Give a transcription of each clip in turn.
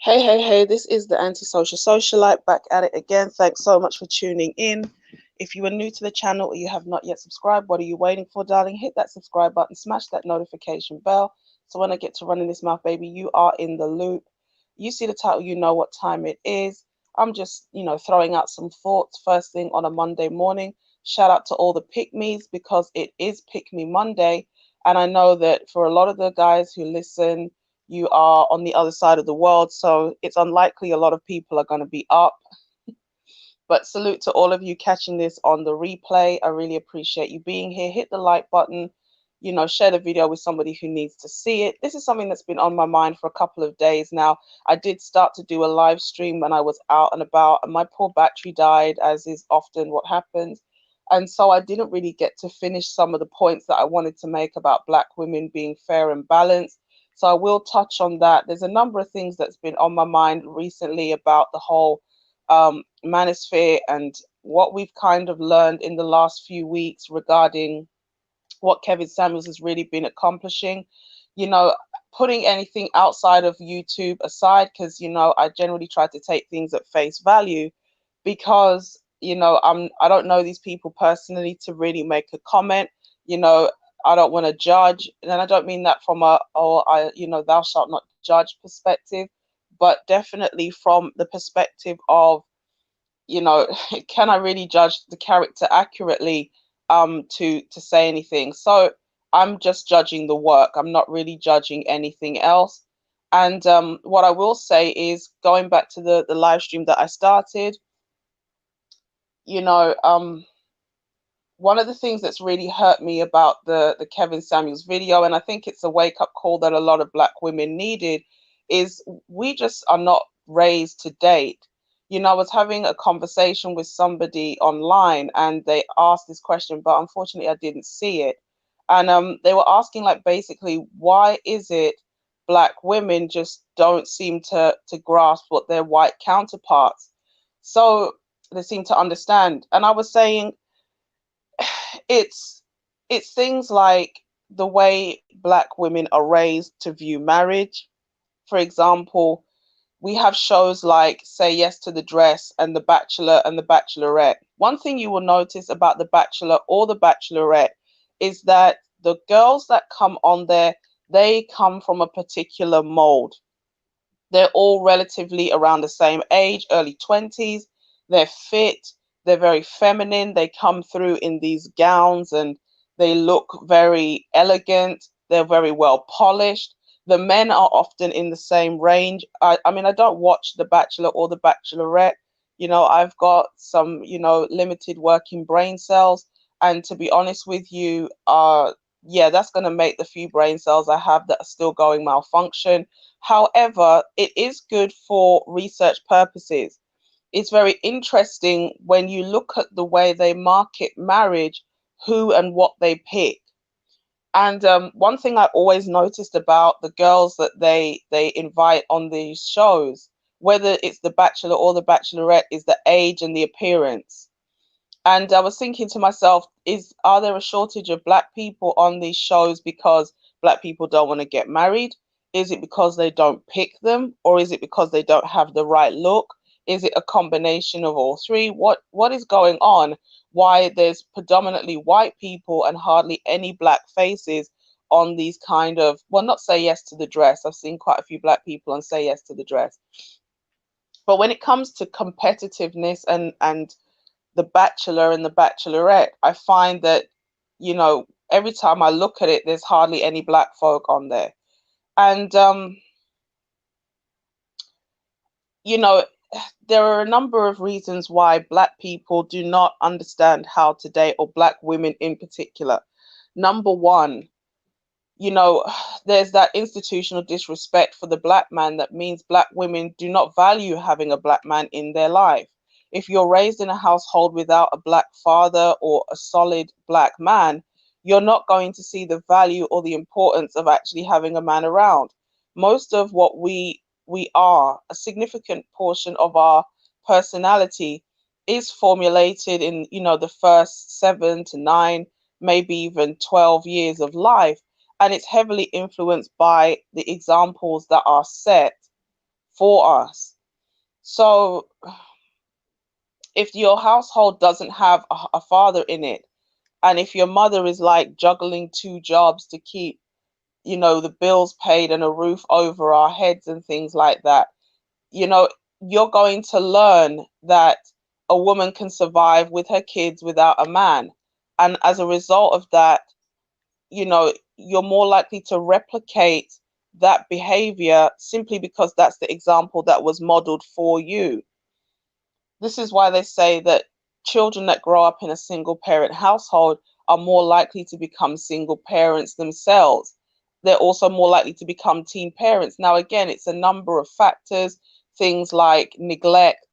Hey, this is the antisocial socialite back at it again. Thanks so much for tuning in. If you are new to the channel or you have not yet subscribed, what are you waiting for, darling? Hit that subscribe button, smash that notification bell. So when I get to running this mouth, baby, you are in the loop. You see the title, you know what time it is. I'm just, throwing out some thoughts first thing on a Monday morning. Shout out to all the pick me's because it is Pick Me Monday. And I know that for a lot of the guys who listen, you are on the other side of the world, so it's unlikely a lot of people are going to be up. But salute to all of you catching this on the replay. I really appreciate you being here. Hit the like button, share the video with somebody who needs to see it. This is something that's been on my mind for a couple of days now. I did start to do a live stream when I was out and about, and my poor battery died, as is often what happens. And so I didn't really get to finish some of the points that I wanted to make about Black women being fair and balanced. So I will touch on that. There's a number of things that's been on my mind recently about the whole manosphere and what we've kind of learned in the last few weeks regarding what Kevin Samuels has really been accomplishing. You know, putting anything outside of YouTube aside, because I generally try to take things at face value, because I don't know these people personally to really make a comment. You know, I don't want to judge, and I don't mean that from a thou shalt not judge perspective, but definitely from the perspective of can I really judge the character accurately to say anything? So I'm just judging the work. I'm not really judging anything else. And what I will say is, going back to the live stream that I started, you know, one of the things that's really hurt me about the Kevin Samuels video, and I think it's a wake up call that a lot of Black women needed, is we just are not raised to date. I was having a conversation with somebody online and they asked this question, but unfortunately I didn't see it. And they were asking, like, basically, why is it Black women just don't seem to grasp what their white counterparts, so they seem to understand. And I was saying, it's it's things like the way Black women are raised to view marriage. For example, we have shows like Say Yes to the Dress and The Bachelor and The Bachelorette. One thing you will notice about The Bachelor or The Bachelorette is that the girls that come on there, they come from a particular mold. They're all relatively around the same age, early 20s. They're fit, they're very feminine. They come through in these gowns and they look very elegant. They're very well polished. The men are often in the same range. I mean, I don't watch The Bachelor or The Bachelorette. I've got some, limited working brain cells. And to be honest with you, yeah, that's going to make the few brain cells I have that are still going malfunction. However, it is good for research purposes. It's very interesting when you look at the way they market marriage, who and what they pick. And one thing I always noticed about the girls that they invite on these shows, whether it's The Bachelor or The Bachelorette, is the age and the appearance. And I was thinking to myself, are there a shortage of Black people on these shows because Black people don't want to get married? Is it because they don't pick them, or is it because they don't have the right look? Is it a combination of all three? What is going on? Why there's predominantly white people and hardly any Black faces on these kind of, well, not Say Yes to the Dress. I've seen quite a few Black people on Say Yes to the Dress. But when it comes to competitiveness and The Bachelor and The Bachelorette, I find that, every time I look at it, there's hardly any Black folk on there. And, there are a number of reasons why Black people do not understand how to date, or Black women in particular. Number one, there's that institutional disrespect for the Black man that means Black women do not value having a Black man in their life. If you're raised in a household without a Black father or a solid Black man, you're not going to see the value or the importance of actually having a man around. Most of what we are, a significant portion of our personality, is formulated in, the first 7 to 9, maybe even 12 years of life. And it's heavily influenced by the examples that are set for us. So if your household doesn't have a father in it, and if your mother is like juggling two jobs to keep, the bills paid and a roof over our heads and things like that, you know, you're going to learn that a woman can survive with her kids without a man. And as a result of that, you're more likely to replicate that behavior simply because that's the example that was modeled for you. This is why they say that children that grow up in a single parent household are more likely to become single parents themselves. They're also more likely to become teen parents. Now, again, it's a number of factors, things like neglect.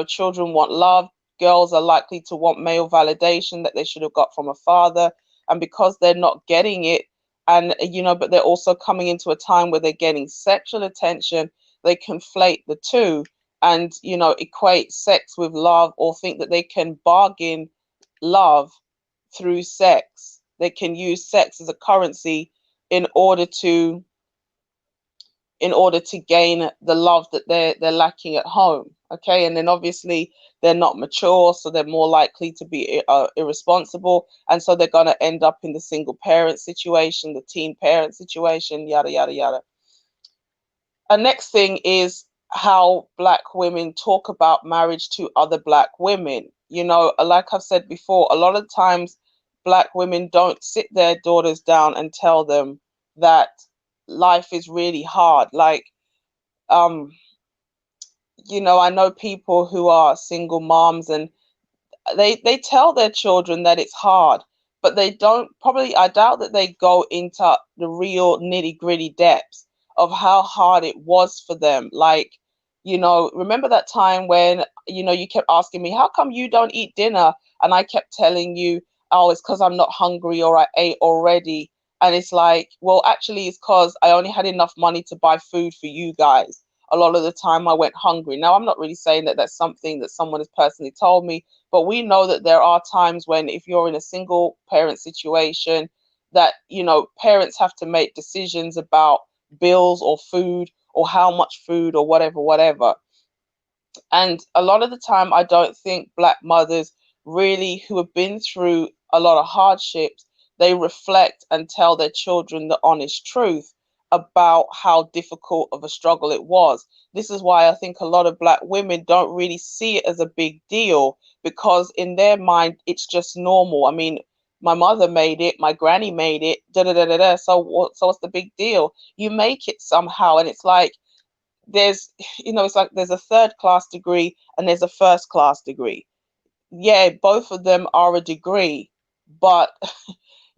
Children want love. Girls are likely to want male validation that they should have got from a father. And because they're not getting it, but they're also coming into a time where they're getting sexual attention, they conflate the two and, equate sex with love, or think that they can bargain love through sex. They can use sex as a currency in order to gain the love that they're lacking at home. Okay, and then obviously they're not mature, so they're more likely to be irresponsible, and so they're going to end up in the single parent situation, the teen parent situation, yada yada yada. A next thing is how Black women talk about marriage to other Black women. Like I've said before, a lot of times Black women don't sit their daughters down and tell them that life is really hard. Like, I know people who are single moms, and they tell their children that it's hard, but they don't, probably, I doubt that they go into the real nitty gritty depths of how hard it was for them. Like, remember that time when, you kept asking me, how come you don't eat dinner? And I kept telling you, oh, it's because I'm not hungry, or I ate already. And it's like, well, actually, it's because I only had enough money to buy food for you guys. A lot of the time I went hungry. Now, I'm not really saying that that's something that someone has personally told me, but we know that there are times when, if you're in a single parent situation, that, parents have to make decisions about bills or food, or how much food, or whatever, whatever. And a lot of the time, I don't think Black mothers really, who have been through a lot of hardships, they reflect and tell their children the honest truth about how difficult of a struggle it was. This is why I think a lot of Black women don't really see it as a big deal, because in their mind, it's just normal. I mean, my mother made it, my granny made it, da da da da da. So what's the big deal? You make it somehow, and it's like, there's, it's like there's a third class degree and there's a first class degree. Yeah, both of them are a degree, but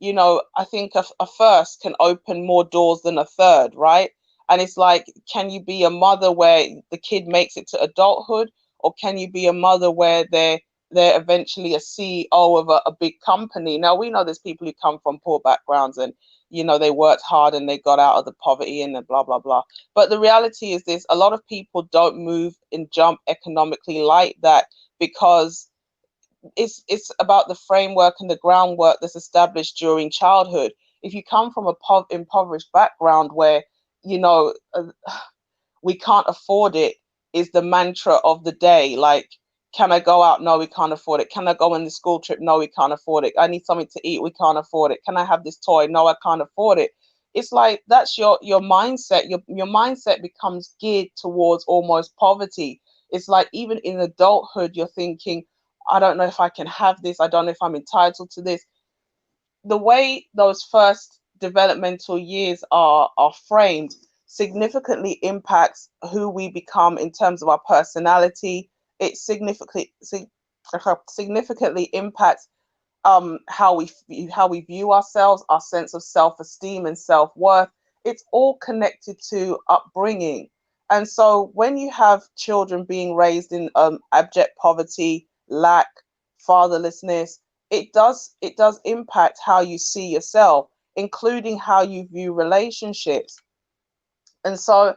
I think a first can open more doors than a third, right? And it's like, can you be a mother where the kid makes it to adulthood, or can you be a mother where they're eventually a CEO of a big company? Now, we know there's people who come from poor backgrounds, and they worked hard and they got out of the poverty and blah blah blah. But the reality is this: a lot of people don't move and jump economically like that, because it's about the framework and the groundwork that's established during childhood. If you come from a impoverished background where, you know uh, we can't afford it, is the mantra of the day. Like, can I go out? No, we can't afford it. Can I go on the school trip? No, we can't afford it. I need something to eat. We can't afford it. Can I have this toy? No, I can't afford it. It's like, that's your mindset. Your mindset becomes geared towards almost poverty. It's like, even in adulthood, you're thinking, I don't know if I can have this. I don't know if I'm entitled to this. The way those first developmental years are framed significantly impacts who we become in terms of our personality. It significantly impacts how we view ourselves, our sense of self-esteem and self-worth. It's all connected to upbringing. And so when you have children being raised in abject poverty, lack, fatherlessness, it does impact how you see yourself, including how you view relationships. And so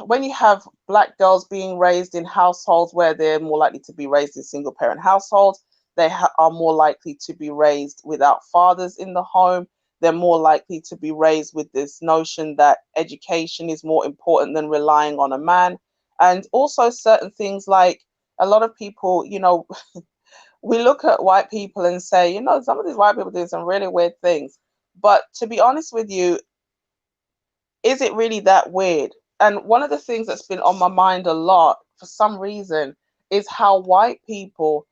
when you have Black girls being raised in households where they're more likely to be raised in single parent households, they are more likely to be raised without fathers in the home. they're more likely to be raised with this notion that education is more important than relying on a man. And also certain things like a lot of people, we look at white people and say, some of these white people do some really weird things. But to be honest with you, is it really that weird? And one of the things that's been on my mind a lot for some reason is how white people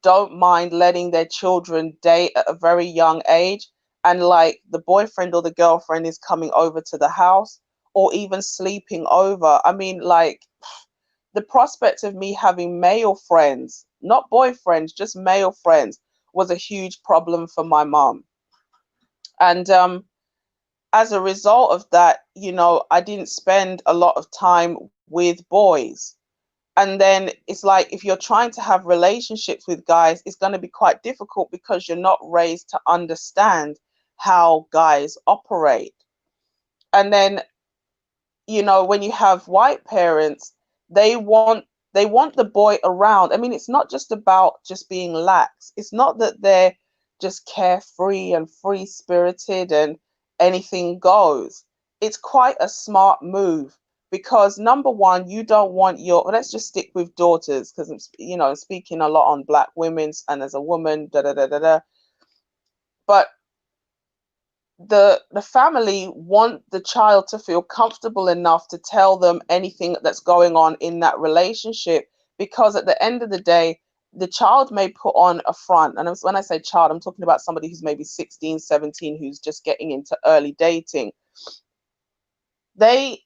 don't mind letting their children date at a very young age. And like the boyfriend or the girlfriend is coming over to the house or even sleeping over. I mean, like the prospect of me having male friends, not boyfriends, just male friends, was a huge problem for my mom. And as a result of that, I didn't spend a lot of time with boys. And then it's like if you're trying to have relationships with guys, it's going to be quite difficult because you're not raised to understand how guys operate. And then, when you have white parents, they want they want the boy around. I mean, it's not just about just being lax. It's not that they're just carefree and free spirited and anything goes. It's quite a smart move because number one, you don't want let's just stick with daughters because I'm speaking a lot on black women's and as a woman, da da da da da. But the family want the child to feel comfortable enough to tell them anything that's going on in that relationship, because at the end of the day the child may put on a front, and when I say child, I'm talking about somebody who's maybe 16, 17, who's just getting into early dating. They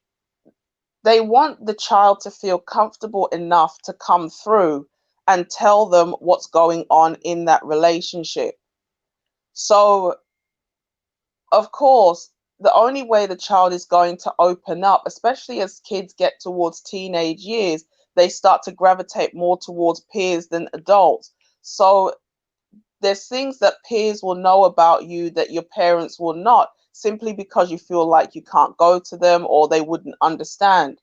want the child to feel comfortable enough to come through and tell them what's going on in that relationship. So of course, the only way the child is going to open up, especially as kids get towards teenage years, they start to gravitate more towards peers than adults. So there's things that peers will know about you that your parents will not, simply because you feel like you can't go to them or they wouldn't understand.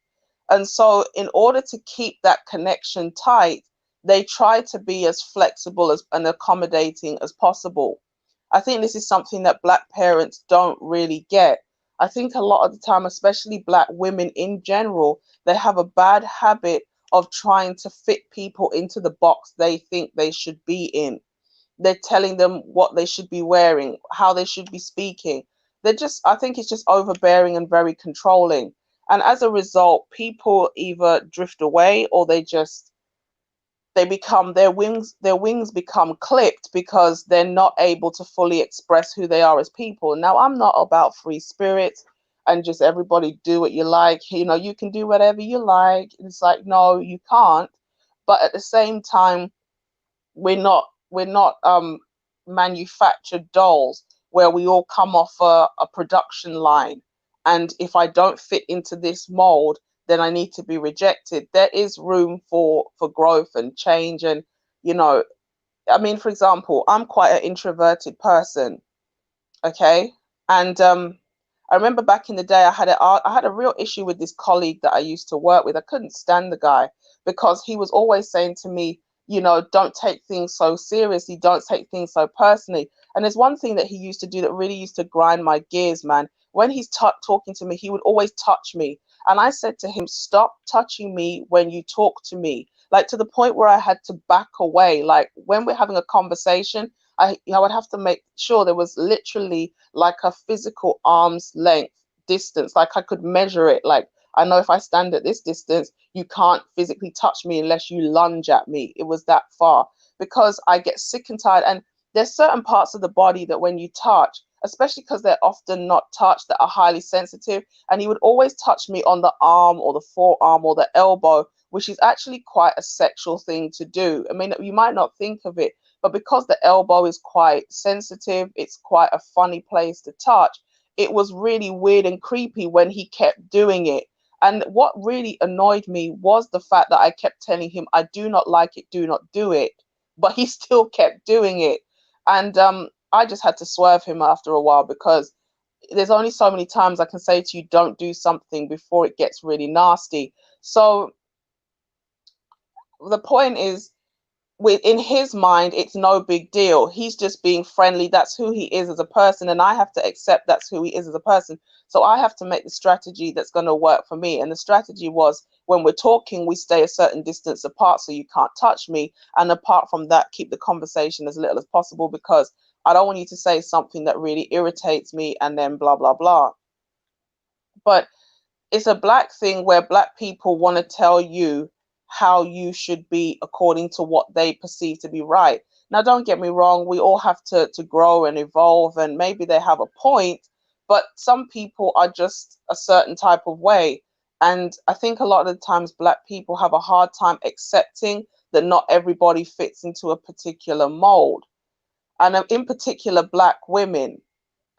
And so, in order to keep that connection tight, they try to be as flexible as and accommodating as possible. I think this is something that black parents don't really get. I think a lot of the time, especially black women in general, they have a bad habit of trying to fit people into the box they think they should be in. They're telling them what they should be wearing, how they should be speaking. I think it's just overbearing and very controlling. And as a result, people either drift away or they become their wings become clipped because they're not able to fully express who they are as people. Now, I'm not about free spirits and just everybody do what you like. You can do whatever you like. It's like, no, you can't. But at the same time, we're not manufactured dolls where we all come off a production line, and if I don't fit into this mold, then I need to be rejected. There is room for growth and change. And you know I mean, for example, I'm quite an introverted person. Okay. And I remember back in the day, I had a real issue with this colleague that I used to work with. I couldn't stand the guy because he was always saying to me, don't take things so seriously, don't take things so personally. And there's one thing that he used to do that really used to grind my gears, man. When he's talking to me, he would always touch me. And I said to him, stop touching me when you talk to me. Like, to the point where I had to back away. Like, when we're having a conversation, I would have to make sure there was literally like a physical arm's length distance. Like, I could measure it. Like, I know if I stand at this distance, you can't physically touch me unless you lunge at me. It was that far, because I get sick and tired. And there's certain parts of the body that when you touch, especially because they're often not touched, that are highly sensitive. And he would always touch me on the arm or the forearm or the elbow, which is actually quite a sexual thing to do. I mean, you might not think of it, but because the elbow is quite sensitive, it's quite a funny place to touch. It was really weird and creepy when he kept doing it. And what really annoyed me was the fact that I kept telling him, I do not like it, do not do it. But he still kept doing it. And I just had to swerve him after a while, because there's only so many times I can say to you, don't do something before it gets really nasty. So the point is, in his mind, it's no big deal. He's just being friendly. That's who he is as a person, and I have to accept that's who he is as a person. So I have to make the strategy that's going to work for me. And the strategy was, when we're talking, we stay a certain distance apart so you can't touch me. And apart from that, keep the conversation as little as possible, because I don't want you to say something that really irritates me and then blah, blah, blah. But it's a black thing where black people want to tell you how you should be according to what they perceive to be right. Now, don't get me wrong, we all have to grow and evolve, and maybe they have a point, but some people are just a certain type of way. And I think a lot of the times black people have a hard time accepting that not everybody fits into a particular mold. And in particular, black women.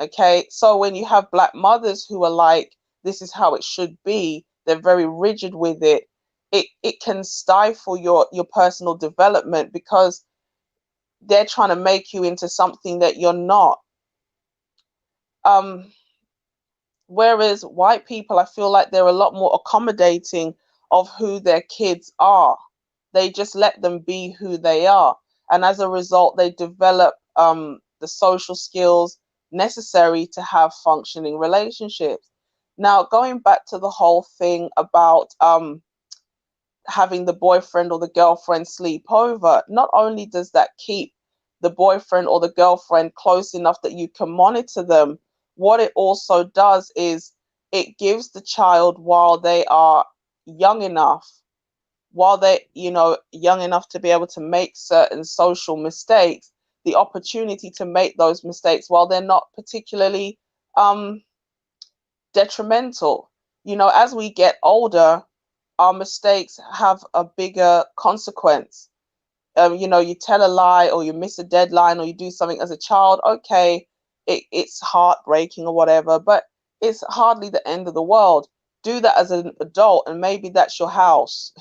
Okay, so when you have black mothers who are like, this is how it should be, they're very rigid with it, it can stifle your personal development, because they're trying to make you into something that you're not. um Whereas white people, I feel like they're a lot more accommodating of who their kids are. They just let them be who they are. And as a result, they develop the social skills necessary to have functioning relationships. Now, going back to the whole thing about having the boyfriend or the girlfriend sleep over, not only does that keep the boyfriend or the girlfriend close enough that you can monitor them, what it also does is it gives the child, while they are young enough, while they, young enough to be able to make certain social mistakes, the opportunity to make those mistakes while they're not particularly detrimental. As we get older, our mistakes have a bigger consequence. You tell a lie, or you miss a deadline, or you do something as a child, okay, it's heartbreaking or whatever, but it's hardly the end of the world. Do that as an adult, and maybe that's your house.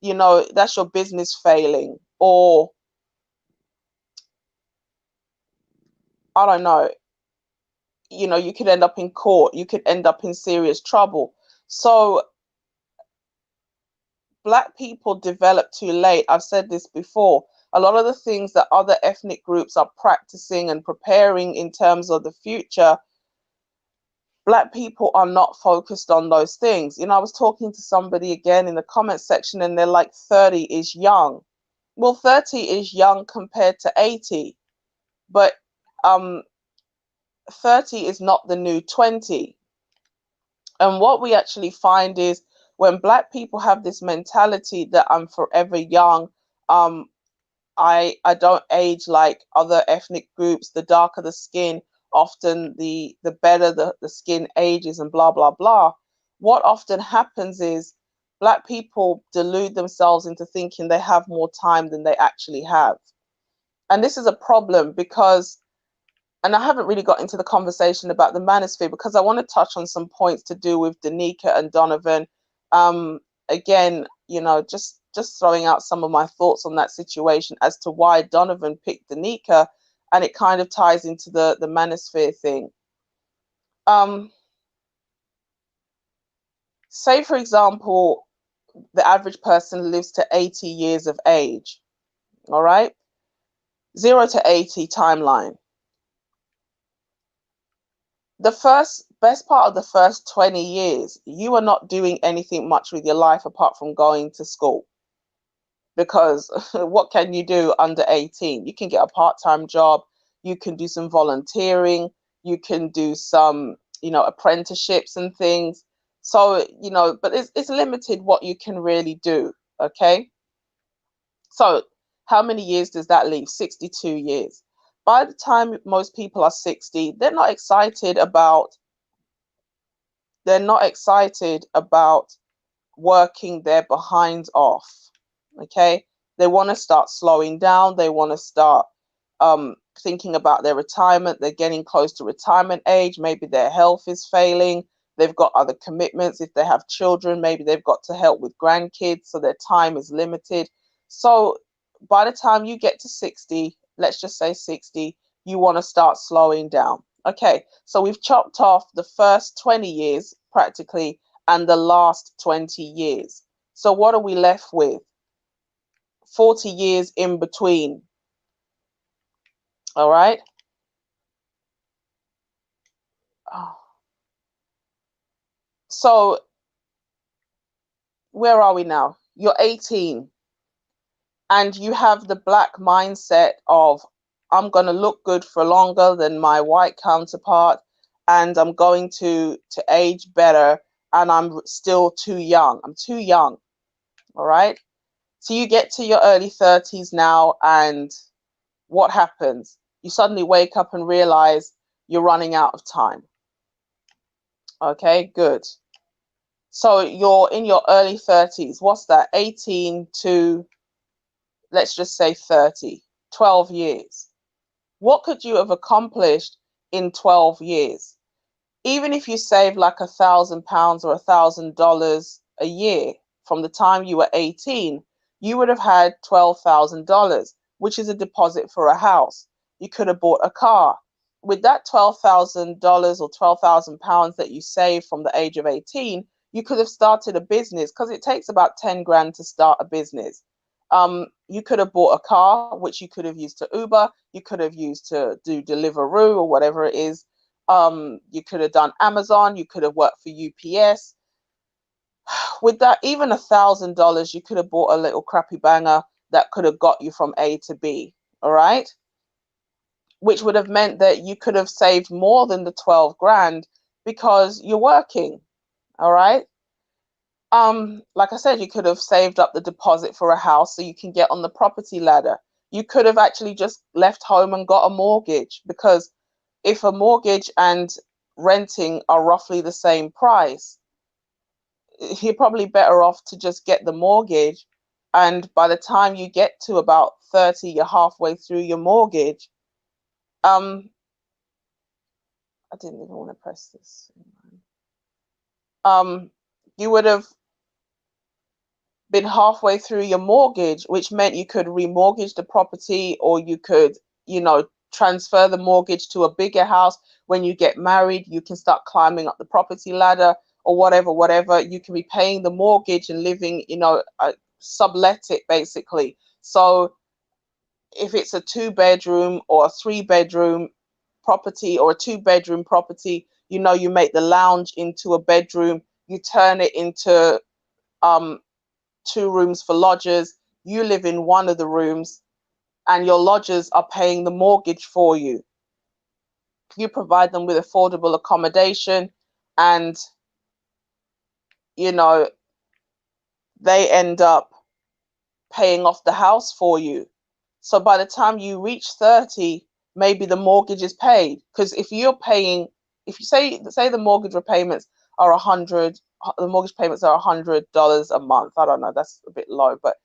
That's your business failing, or I don't know, you could end up in court, you could end up in serious trouble. So black people develop too late. I've said this before. A lot of the things that other ethnic groups are practicing and preparing in terms of the future, black people are not focused on those things. I was talking to somebody again in the comment section, and they're like, 30 is young. Well, 30 is young compared to 80, but 30 is not the new 20. And what we actually find is, when black people have this mentality that I'm forever young, I don't age like other ethnic groups. The darker the skin, often the better the skin ages, and blah blah blah. What often happens is black people delude themselves into thinking they have more time than they actually have. And this is a problem, because, and I haven't really got into the conversation about the manosphere, because I want to touch on some points to do with Danica and Donovan. Again, just throwing out some of my thoughts on that situation as to why Donovan picked Danica, and it kind of ties into the manosphere thing. Say, for example, the average person lives to 80 years of age. All right, 0 to 80 timeline. The best part of the first 20 years, you are not doing anything much with your life apart from going to school. Because what can you do under 18? You can get a part-time job, you can do some volunteering, you can do some, apprenticeships and things. So, but it's limited what you can really do. Okay. So how many years does that leave? 62 years. By the time most people are 60, they're not excited about working their behinds off. Okay, they want to start slowing down. They want to start thinking about their retirement. They're getting close to retirement age. Maybe their health is failing. They've got other commitments. If they have children, maybe they've got to help with grandkids, so their time is limited. So by the time you get to 60, let's just say 60, you want to start slowing down. Okay, so we've chopped off the first 20 years practically, and the last 20 years. So what are we left with? 40 years in between. All right. Oh. So where are we now? You're 18 and you have the black mindset of, I'm going to look good for longer than my white counterpart, and I'm going to age better, and I'm still too young. I'm too young. All right. So you get to your early 30s now, and what happens? You suddenly wake up and realize you're running out of time. Okay, good. So you're in your early 30s. What's that? 18 to, let's just say 30, 12 years. What could you have accomplished in 12 years? Even if you save like £1,000 or $1,000 a year from the time you were 18, you would have had $12,000, which is a deposit for a house. You could have bought a car. With that $12,000 or £12,000 that you saved from the age of 18, you could have started a business, because it takes about 10 grand to start a business. You could have bought a car, which you could have used to Uber. You could have used to do Deliveroo or whatever it is. You could have done Amazon. You could have worked for UPS. With that, even $1,000, you could have bought a little crappy banger that could have got you from A to B. All right. Which would have meant that you could have saved more than the 12 grand because you're working. All right. Like I said, you could have saved up the deposit for a house so you can get on the property ladder. You could have actually just left home and got a mortgage, because if a mortgage and renting are roughly the same price, you're probably better off to just get the mortgage. And by the time you get to about 30, you're halfway through your mortgage. I didn't even want to press this. You would have been halfway through your mortgage, which meant you could remortgage the property, or you could, transfer the mortgage to a bigger house. When you get married, you can start climbing up the property ladder, or whatever. You can be paying the mortgage and living, sublet it basically. So if it's a 2-bedroom or a 3-bedroom property, or a 2-bedroom property, you make the lounge into a bedroom, you turn it into 2 rooms for lodgers. You live in one of the rooms, and your lodgers are paying the mortgage for you. You provide them with affordable accommodation, and they end up paying off the house for you. So by the time you reach 30, maybe the mortgage is paid. Because if you say the mortgage repayments are the mortgage payments are $100 a month. I don't know, that's a bit low, but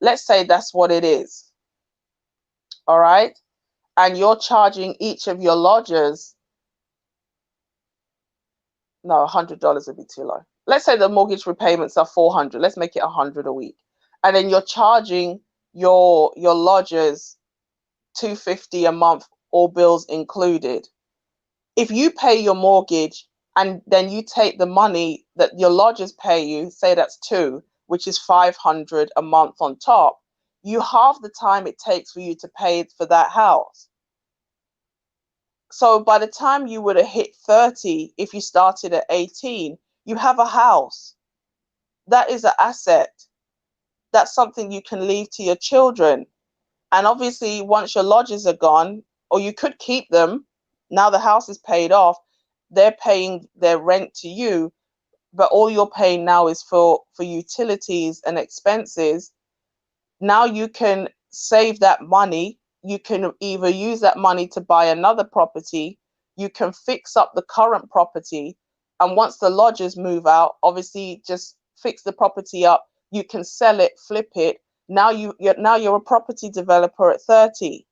let's say that's what it is. All right. And you're charging each of your lodgers, no, $100 would be too low. Let's say the mortgage repayments are $400. Let's make it $100 a week. And then you're charging your lodgers $250 a month, all bills included. If you pay your mortgage and then you take the money that your lodgers pay you, say that's $200, which is $500 a month on top, you halve the time it takes for you to pay for that house. So by the time you would have hit 30, if you started at 18, you have a house. That is an asset. That's something you can leave to your children. And obviously, once your lodgers are gone, or you could keep them, now the house is paid off, they're paying their rent to you, but all you're paying now is for utilities and expenses. Now you can save that money. You can either use that money to buy another property. You can fix up the current property. And once the lodgers move out, obviously just fix the property up. You can sell it, flip it. Now you're a property developer at 30.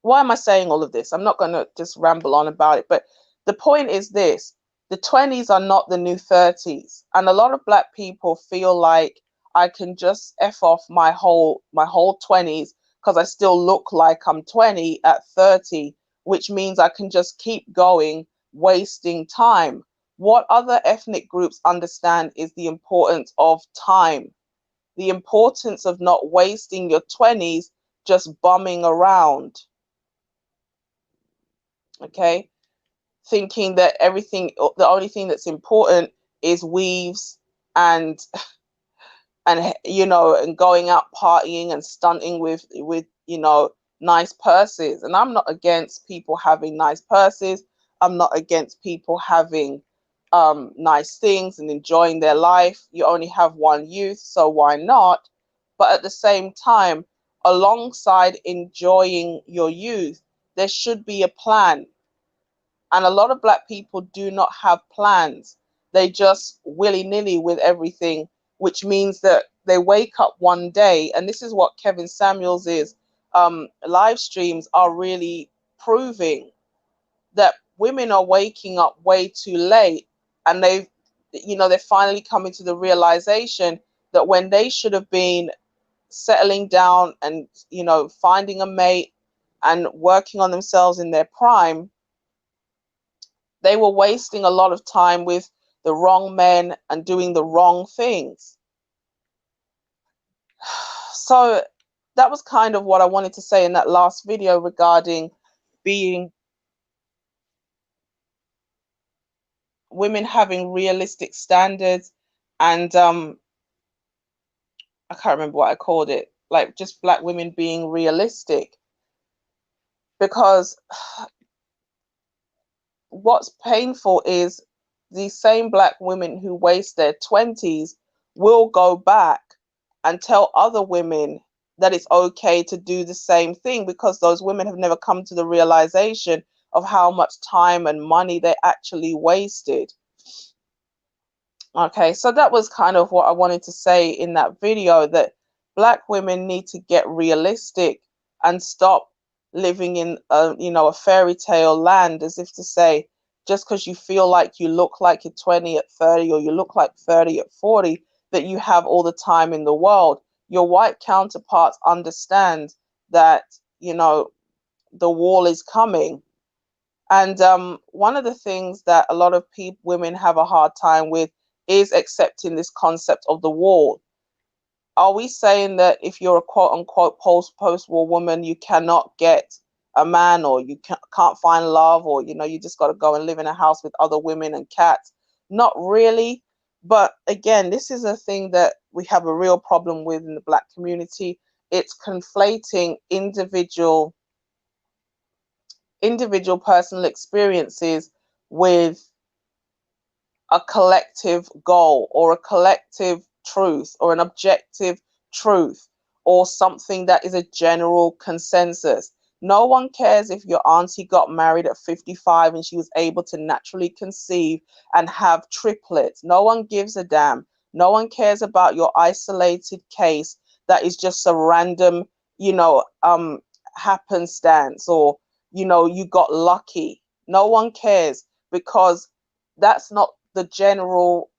Why am I saying all of this? I'm not going to just ramble on about it, but the point is this: the 20s are not the new 30s. And a lot of Black people feel like, I can just F off my whole 20s because I still look like I'm 20 at 30, which means I can just keep going, wasting time. What other ethnic groups understand is the importance of time. the importance of not wasting your 20s just bumming around. Okay, thinking that the only thing that's important is weaves and and going out partying and stunting with nice purses. And I'm not against people having nice purses. I'm not against people having nice things and enjoying their life. You only have one youth, so why not? But at the same time, alongside enjoying your youth, there should be a plan. And a lot of Black people do not have plans. They just willy-nilly with everything, which means that they wake up one day, and this is what Kevin Samuels's live streams are really proving, that women are waking up way too late, and they're finally coming to the realization that when they should have been settling down and finding a mate and working on themselves in their prime, they were wasting a lot of time with the wrong men and doing the wrong things. So that was kind of what I wanted to say in that last video regarding women having realistic standards, and I can't remember what I called it, like just Black women being realistic. Because what's painful is these same Black women who waste their 20s will go back and tell other women that it's okay to do the same thing, because those women have never come to the realization of how much time and money they actually wasted. Okay, so that was kind of what I wanted to say in that video, that Black women need to get realistic and stop living in a fairy tale land, as if to say, just because you feel like you look like you're 20 at 30, or you look like 30 at 40, that you have all the time in the world. Your white counterparts understand that the wall is coming. And one of the things that a lot of women have a hard time with is accepting this concept of the wall. Are we saying that if you're a quote unquote post-war woman, you cannot get a man, or you can't find love, or you just got to go and live in a house with other women and cats? Not really. But again, this is a thing that we have a real problem with in the Black community. It's conflating individual personal experiences with a collective goal, or a collective truth, or an objective truth, or something that is a general consensus. No one cares if your auntie got married at 55 and she was able to naturally conceive and have triplets. No one gives a damn. No one cares about your isolated case that is just a random, happenstance, or you got lucky. No one cares, because that's not the general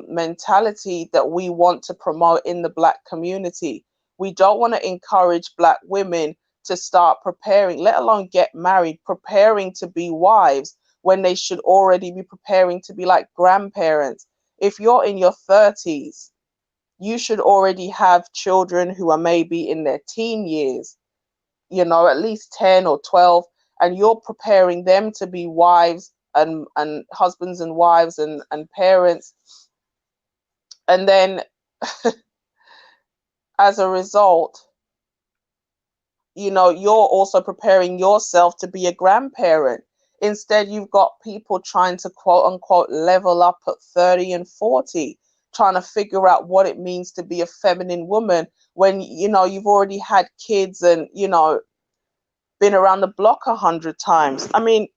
mentality that we want to promote in the Black community. We don't want to encourage Black women to start preparing, let alone get married, preparing to be wives, when they should already be preparing to be like grandparents. If you're in your 30s, you should already have children who are maybe in their teen years, at least 10 or 12, and you're preparing them to be wives and husbands and wives and parents. And then as a result, you're also preparing yourself to be a grandparent. Instead, you've got people trying to quote unquote level up at 30 and 40, trying to figure out what it means to be a feminine woman, when you've already had kids and been around the block 100 times. I mean,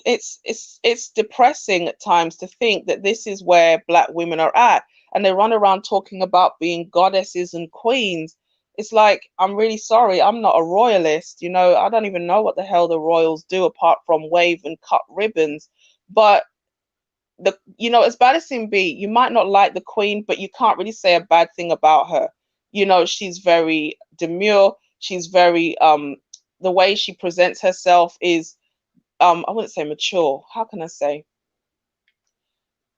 it's depressing at times to think that this is where Black women are at, and they run around talking about being goddesses and queens. It's like, I'm really sorry, I'm not a royalist. I don't even know what the hell the royals do apart from wave and cut ribbons. But as bad as it be, you might not like the queen, but you can't really say a bad thing about her. She's very demure. She's very the way she presents herself is I wouldn't say mature. How can I say?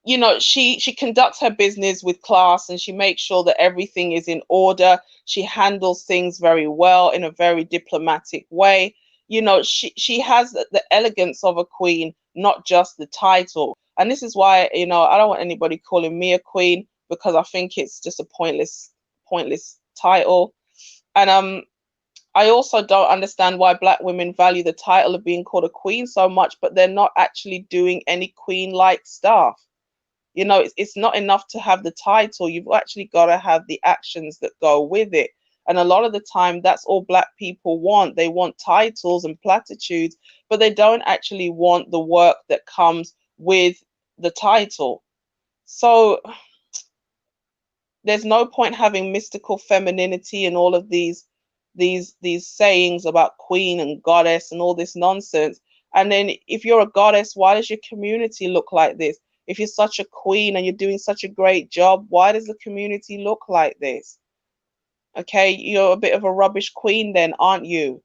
you know, she conducts her business with class, and she makes sure that everything is in order. She handles things very well in a very diplomatic way. You know, she has the elegance of a queen, not just the title. And this is why, you know, I don't want anybody calling me a queen, because I think it's just a pointless title. And I also don't understand why black women value the title of being called a queen so much, but they're not actually doing any queen like stuff. You know, it's not enough to have the title. You've actually got to have the actions that go with it. And a lot of the time, that's all black people want. They want titles and platitudes, but they don't actually want the work that comes with the title. So there's no point having mystical femininity and all of these sayings about queen and goddess and all this nonsense. And then if you're a goddess, why does your community look like this? If you're such a queen and you're doing such a great job, why does the community look like this? Okay, you're a bit of a rubbish queen then, aren't you?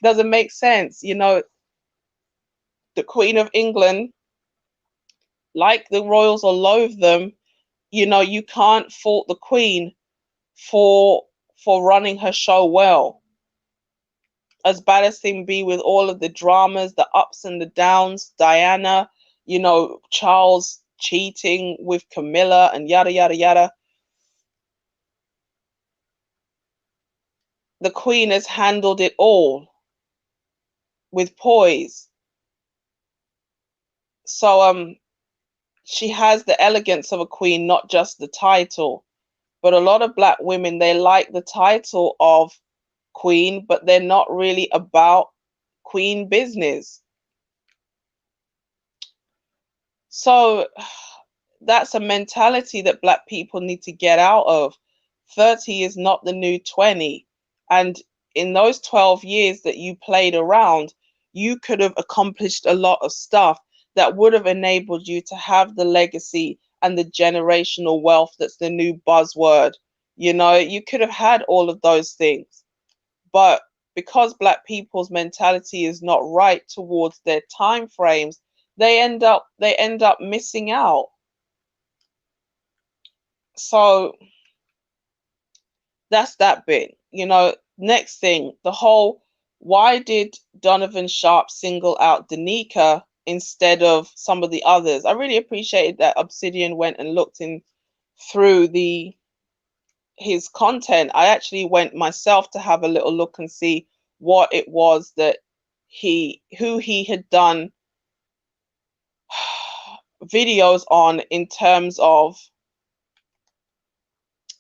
Doesn't make sense. You know, the Queen of England, like the royals or loathe them, you know, you can't fault the queen for running her show well. As bad as thing be with all of the dramas, the ups and the downs, Diana, you know, Charles cheating with Camilla and yada yada yada. The queen has handled it all with poise. So she has the elegance of a queen, not just the title. But a lot of black women, they like the title of queen, but they're not really about queen business. So that's a mentality that black people need to get out of. 30 is not the new 20. And in those 12 years that you played around, you could have accomplished a lot of stuff that would have enabled you to have the legacy and the generational wealth that's the new buzzword. You know, you could have had all of those things. But because black people's mentality is not right towards their time frames, they end up missing out. So that's that bit. You know, next thing, the whole, why did Donovan Sharp single out Danica instead of some of the others? I really appreciated that Obsidian went and looked in through the his content. I actually went myself to have a little look and see what it was that who he had done videos on in terms of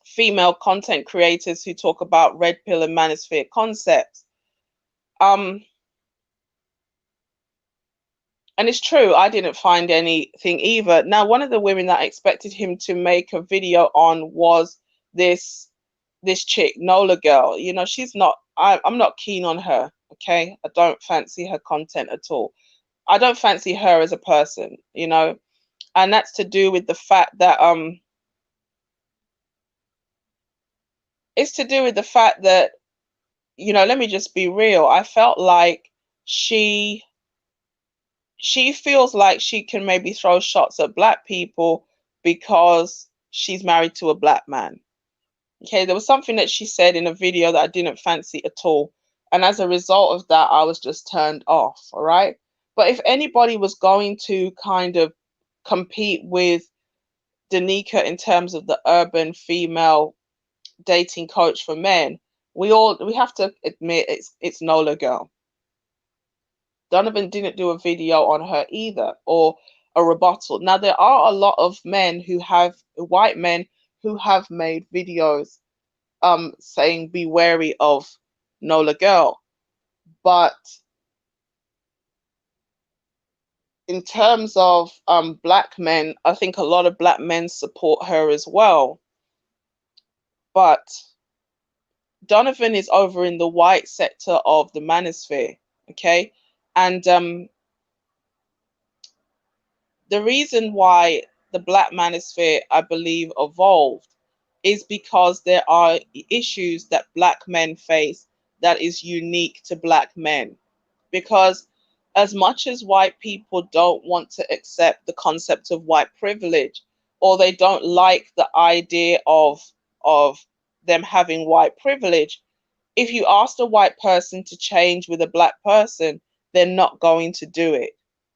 female content creators who talk about red pill and manosphere concepts. Um, and it's true, I didn't find anything either. Now, one of the women that I expected him to make a video on was this chick, Nola girl. You know, she's not. I'm not keen on her. Okay, I don't fancy her content at all. I don't fancy her as a person. You know, and that's to do with the fact that it's to do with the fact that, you know, let me just be real. I felt like she she feels like she can maybe throw shots at black people because she's married to a black man. Okay, there was something that she said in a video that I didn't fancy at all. And as a result of that, I was just turned off. All right. But if anybody was going to kind of compete with Danica in terms of the urban female dating coach for men, we have to admit it's Nola girl. Donovan didn't do a video on her either, or a rebuttal. Now there are a lot of men who have white men who have made videos saying be wary of Nola girl. But in terms of black men, I think a lot of black men support her as well. But Donovan is over in the white sector of the manosphere, okay? And the reason why the black manosphere, I believe, evolved is because there are issues that black men face that is unique to black men. Because as much as white people don't want to accept the concept of white privilege, or they don't like the idea of them having white privilege, if you ask a white person to change with a black person, they're not going to do it.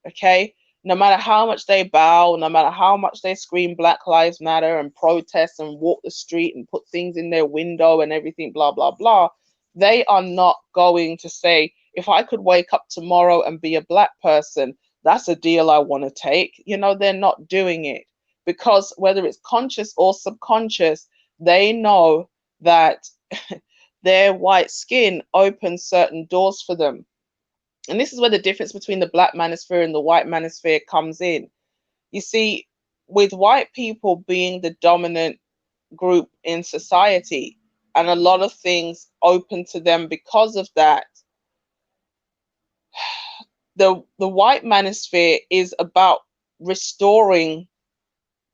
Okay? No matter how much they bow, no matter how much they scream Black Lives Matter and protest and walk the street and put things in their window and everything, blah, blah, blah, they are not going to say, if I could wake up tomorrow and be a black person, that's a deal I want to take. You know, they're not doing it because whether it's conscious or subconscious, they know that their white skin opens certain doors for them. And this is where the difference between the black manosphere and the white manosphere comes in. You see, with white people being the dominant group in society, and a lot of things open to them because of that, the white manosphere is about restoring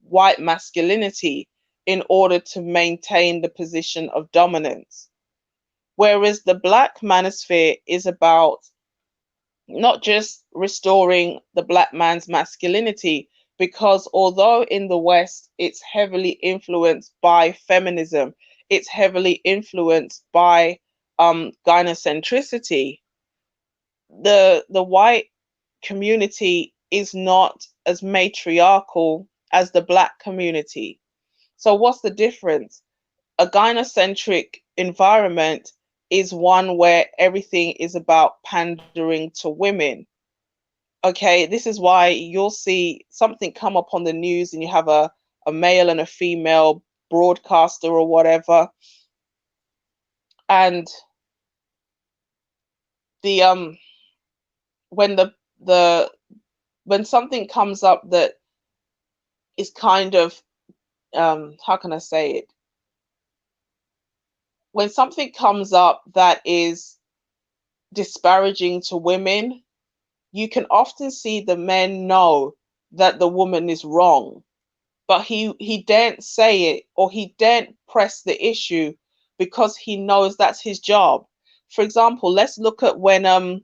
white masculinity in order to maintain the position of dominance. Whereas the black manosphere is about not just restoring the black man's masculinity, because although in the West it's heavily influenced by feminism, it's heavily influenced by gynocentricity, the white community is not as matriarchal as the black community. So what's the difference? A gynocentric environment is one where everything is about pandering to women. Okay, this is why you'll see something come up on the news and you have a male and a female broadcaster or whatever, and the when the when something comes up that is kind of how can I say it? When something comes up that is disparaging to women, you can often see the men know that the woman is wrong, but he daren't say it or he daren't press the issue because he knows that's his job. For example, let's look at when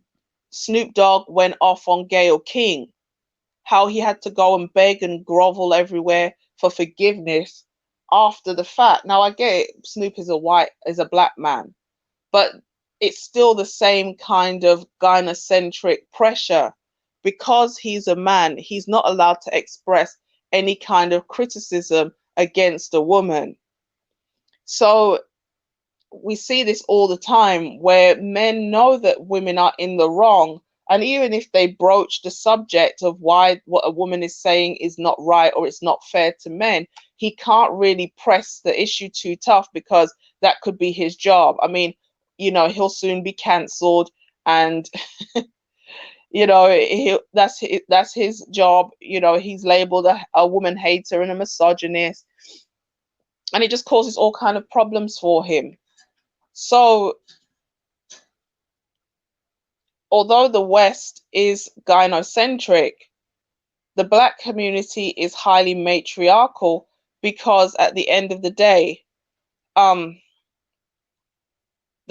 Snoop Dogg went off on Gayle King, how he had to go and beg and grovel everywhere for forgiveness after the fact. Now I get it, Snoop is a black man, but it's still the same kind of gynocentric pressure. Because he's a man, he's not allowed to express any kind of criticism against a woman. So we see this all the time where men know that women are in the wrong, and even if they broach the subject of why what a woman is saying is not right or it's not fair to men, he can't really press the issue too tough because that could be his job. I mean, you know, he'll soon be cancelled, and you know that's his job. You know, he's labeled a woman hater and a misogynist, and it just causes all kind of problems for him. So although the West is gynocentric, the black community is highly matriarchal because at the end of the day, the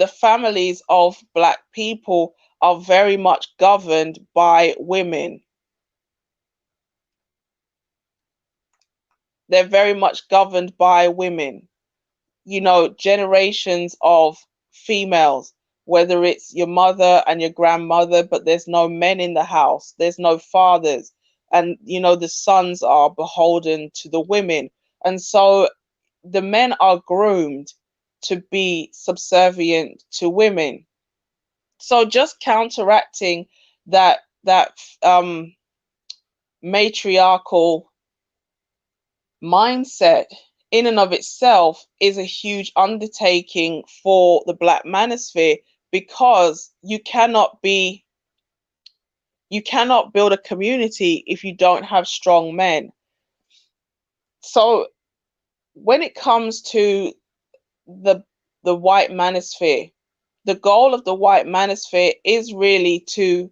families of black people are very much governed by women. They're very much governed by women. You know, generations of females, whether it's your mother and your grandmother, but there's no men in the house, there's no fathers, and you know, the sons are beholden to the women. And so the men are groomed to be subservient to women. So just counteracting that matriarchal mindset in and of itself is a huge undertaking for the black manosphere, because you cannot build a community if you don't have strong men. So when it comes to the white manosphere, the goal of the white manosphere is really to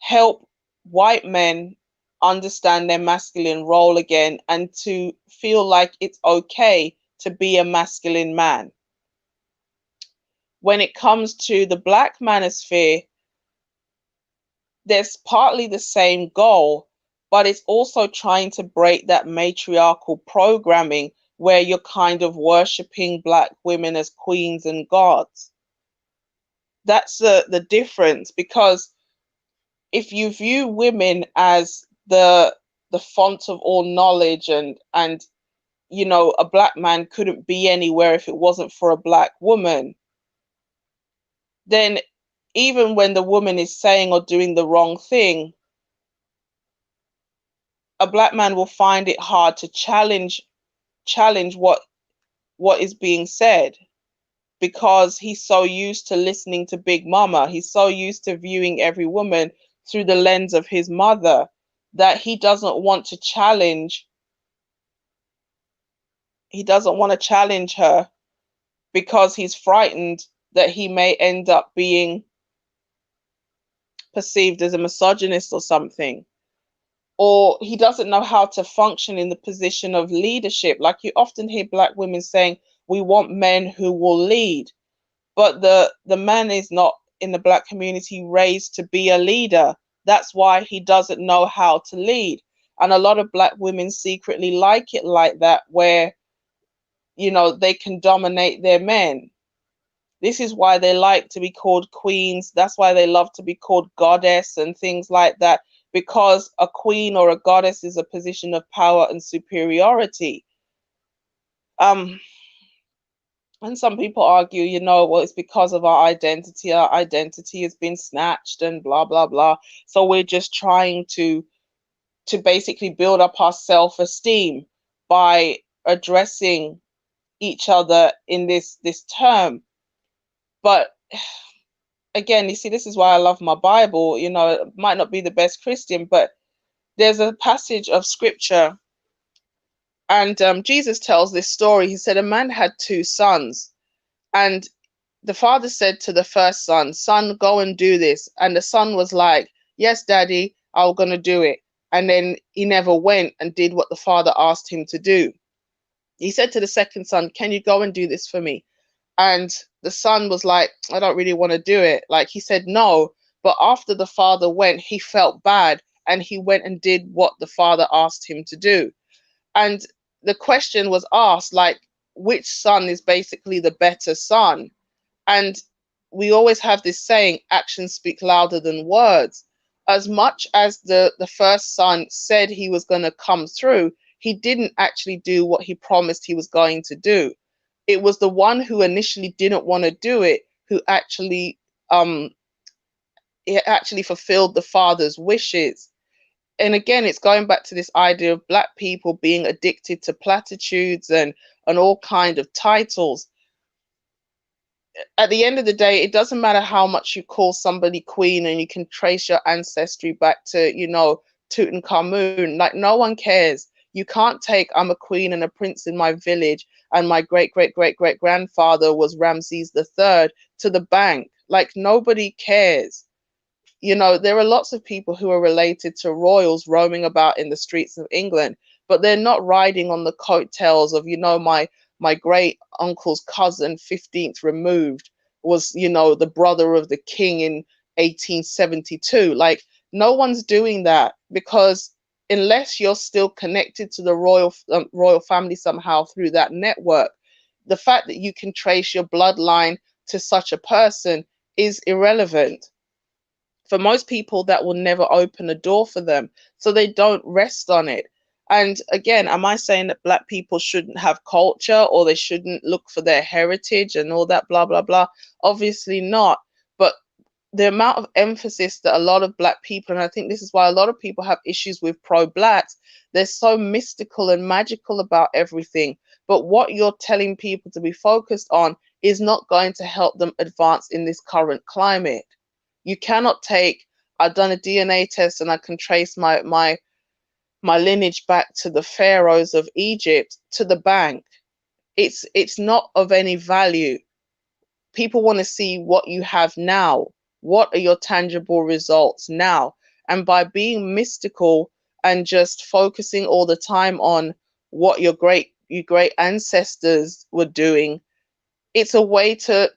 help white men understand their masculine role again and to feel like it's okay to be a masculine man. When it comes to the black manosphere, there's partly the same goal, but it's also trying to break that matriarchal programming where you're kind of worshipping black women as queens and gods. That's the difference, because if you view women as the font of all knowledge, and you know, a black man couldn't be anywhere if it wasn't for a black woman, then even when the woman is saying or doing the wrong thing, a black man will find it hard to challenge what is being said, because he's so used to listening to Big Mama. He's so used to viewing every woman through the lens of his mother that he doesn't want to challenge. He doesn't want to challenge her because he's frightened that he may end up being perceived as a misogynist or something. Or he doesn't know how to function in the position of leadership. Like, you often hear black women saying, we want men who will lead. But the man is not, in the black community, raised to be a leader. That's why he doesn't know how to lead. And a lot of black women secretly like it like that, where, you know, they can dominate their men. This is why they like to be called queens. That's why they love to be called goddess and things like that, because a queen or a goddess is a position of power and superiority. And some people argue, you know, well, it's because of our identity. Our identity has been snatched and blah, blah, blah. So we're just trying to basically build up our self-esteem by addressing each other in this term. But again, you see, this is why I love my Bible. You know, it might not be the best Christian, but there's a passage of scripture, and Jesus tells this story. He said a man had two sons, and the father said to the first son, son, go and do this. And the son was like, yes, daddy, I'm going to do it. And then he never went and did what the father asked him to do. He said to the second son, can you go and do this for me? And the son was like, I don't really want to do it. Like, he said no. But after the father went, he felt bad and he went and did what the father asked him to do. And the question was asked, like, which son is basically the better son? And we always have this saying, actions speak louder than words. As much as the first son said he was going to come through, he didn't actually do what he promised he was going to do. It was the one who initially didn't want to do it who actually it actually fulfilled the father's wishes. And again, it's going back to this idea of black people being addicted to platitudes and all kind of titles. At the end of the day, it doesn't matter how much you call somebody queen and you can trace your ancestry back to, you know, Tutankhamun. Like, no one cares. You can't take, I'm a queen and a prince in my village and my great great great great grandfather was Ramses III to the bank. Like, nobody cares. You know, there are lots of people who are related to royals roaming about in the streets of England, but they're not riding on the coattails of, you know, my great uncle's cousin, 15th removed, was, you know, the brother of the king in 1872. Like, no one's doing that, because unless you're still connected to the royal family somehow through that network, the fact that you can trace your bloodline to such a person is irrelevant. For most people, that will never open a door for them, so they don't rest on it. And again, am I saying that black people shouldn't have culture or they shouldn't look for their heritage and all that blah blah blah? Obviously not. But the amount of emphasis that a lot of black people, and I think this is why a lot of people have issues with pro-blacks, they're so mystical and magical about everything. But what you're telling people to be focused on is not going to help them advance in this current climate. You cannot take, I've done a DNA test and I can trace my lineage back to the pharaohs of Egypt to the bank. It's not of any value. People want to see what you have now. What are your tangible results now? And by being mystical and just focusing all the time on what your great ancestors were doing, it's a way to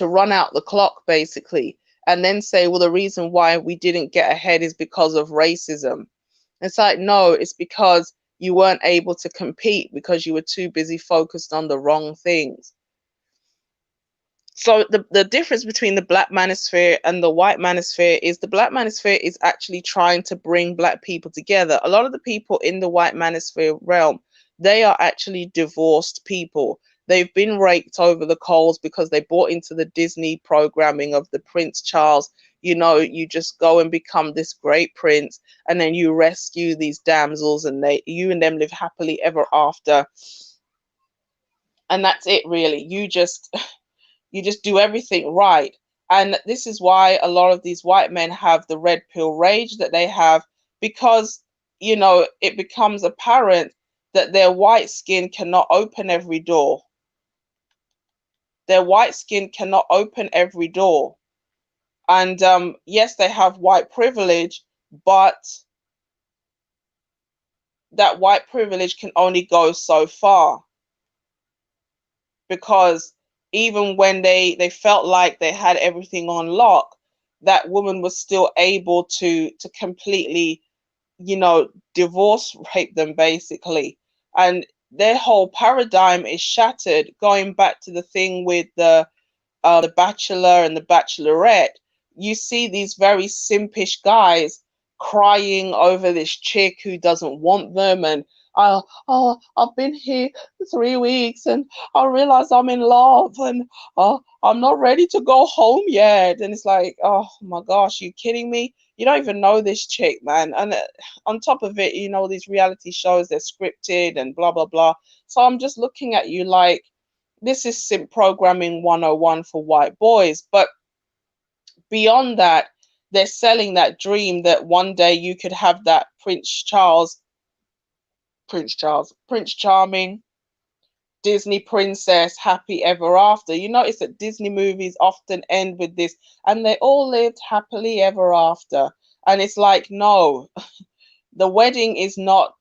run out the clock, basically. and then say, well, the reason why we didn't get ahead is because of racism. It's like, no, it's because you weren't able to compete because you were too busy focused on the wrong things. So the difference between the black manosphere and the white manosphere is the black manosphere is actually trying to bring black people together. A lot of the people in the white manosphere realm, they are actually divorced people. They've been raked over the coals because they bought into the Disney programming of the Prince Charles. You know, you just go and become this great prince, and then you rescue these damsels, and you and them live happily ever after. And that's it, really. You just do everything right. And this is why a lot of these white men have the red pill rage that they have, because, it becomes apparent that their white skin cannot open every door. Their white skin cannot open every door. And yes, they have white privilege, but that white privilege can only go so far, because even when they felt like they had everything on lock, that woman was still able to completely, divorce rape them, basically. And their whole paradigm is shattered, going back to the thing with the bachelor and the bachelorette. You see these very simpish guys crying over this chick who doesn't want them, and I've been here 3 weeks and I realize I'm in love, and I'm not ready to go home yet. And it's like, oh my gosh, you kidding me? You don't even know this chick, man. And on top of it, these reality shows, they're scripted and blah blah blah. So I'm just looking at you like, this is simp programming 101 for white boys. But beyond that, they're selling that dream that one day you could have that Prince Charming, Disney princess, happy ever after. You notice that Disney movies often end with this, and they all lived happily ever after. And it's like, no, the wedding is not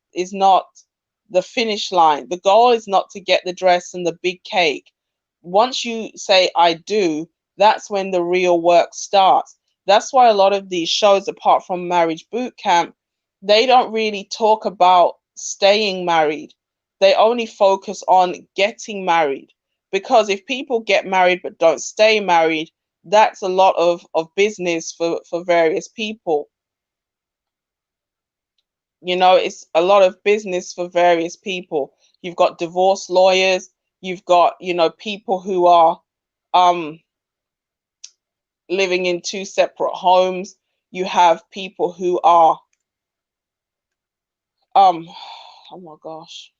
the finish line. The goal is not to get the dress and the big cake. Once you say I do, that's when the real work starts. That's why a lot of these shows, apart from Marriage Boot Camp, they don't really talk about staying married. They only focus on getting married. Because if people get married but don't stay married, that's a lot of business for various people. It's a lot of business for various people. You've got divorce lawyers, you've got, people who are um living in two separate homes. You have people who are um oh my gosh.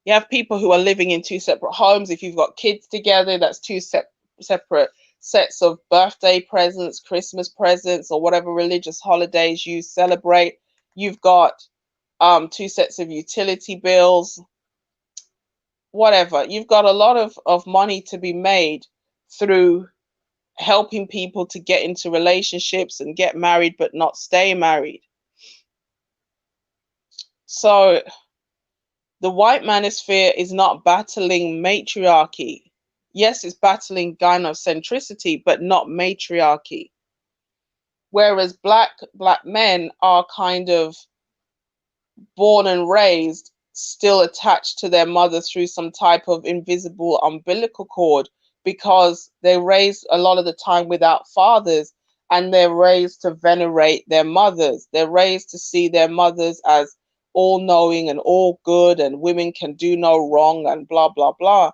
You have people who are living in two separate homes. If you've got kids together, that's two separate sets of birthday presents, Christmas presents, or whatever religious holidays you celebrate. You've got two sets of utility bills, whatever. You've got a lot of money to be made through helping people to get into relationships and get married but not stay married. So the white manosphere is not battling matriarchy. Yes, it's battling gynocentricity, but not matriarchy. Whereas black men are kind of born and raised still attached to their mother through some type of invisible umbilical cord, because they're raised a lot of the time without fathers, and they're raised to venerate their mothers. They're raised to see their mothers as all knowing and all good, and women can do no wrong, and blah blah blah.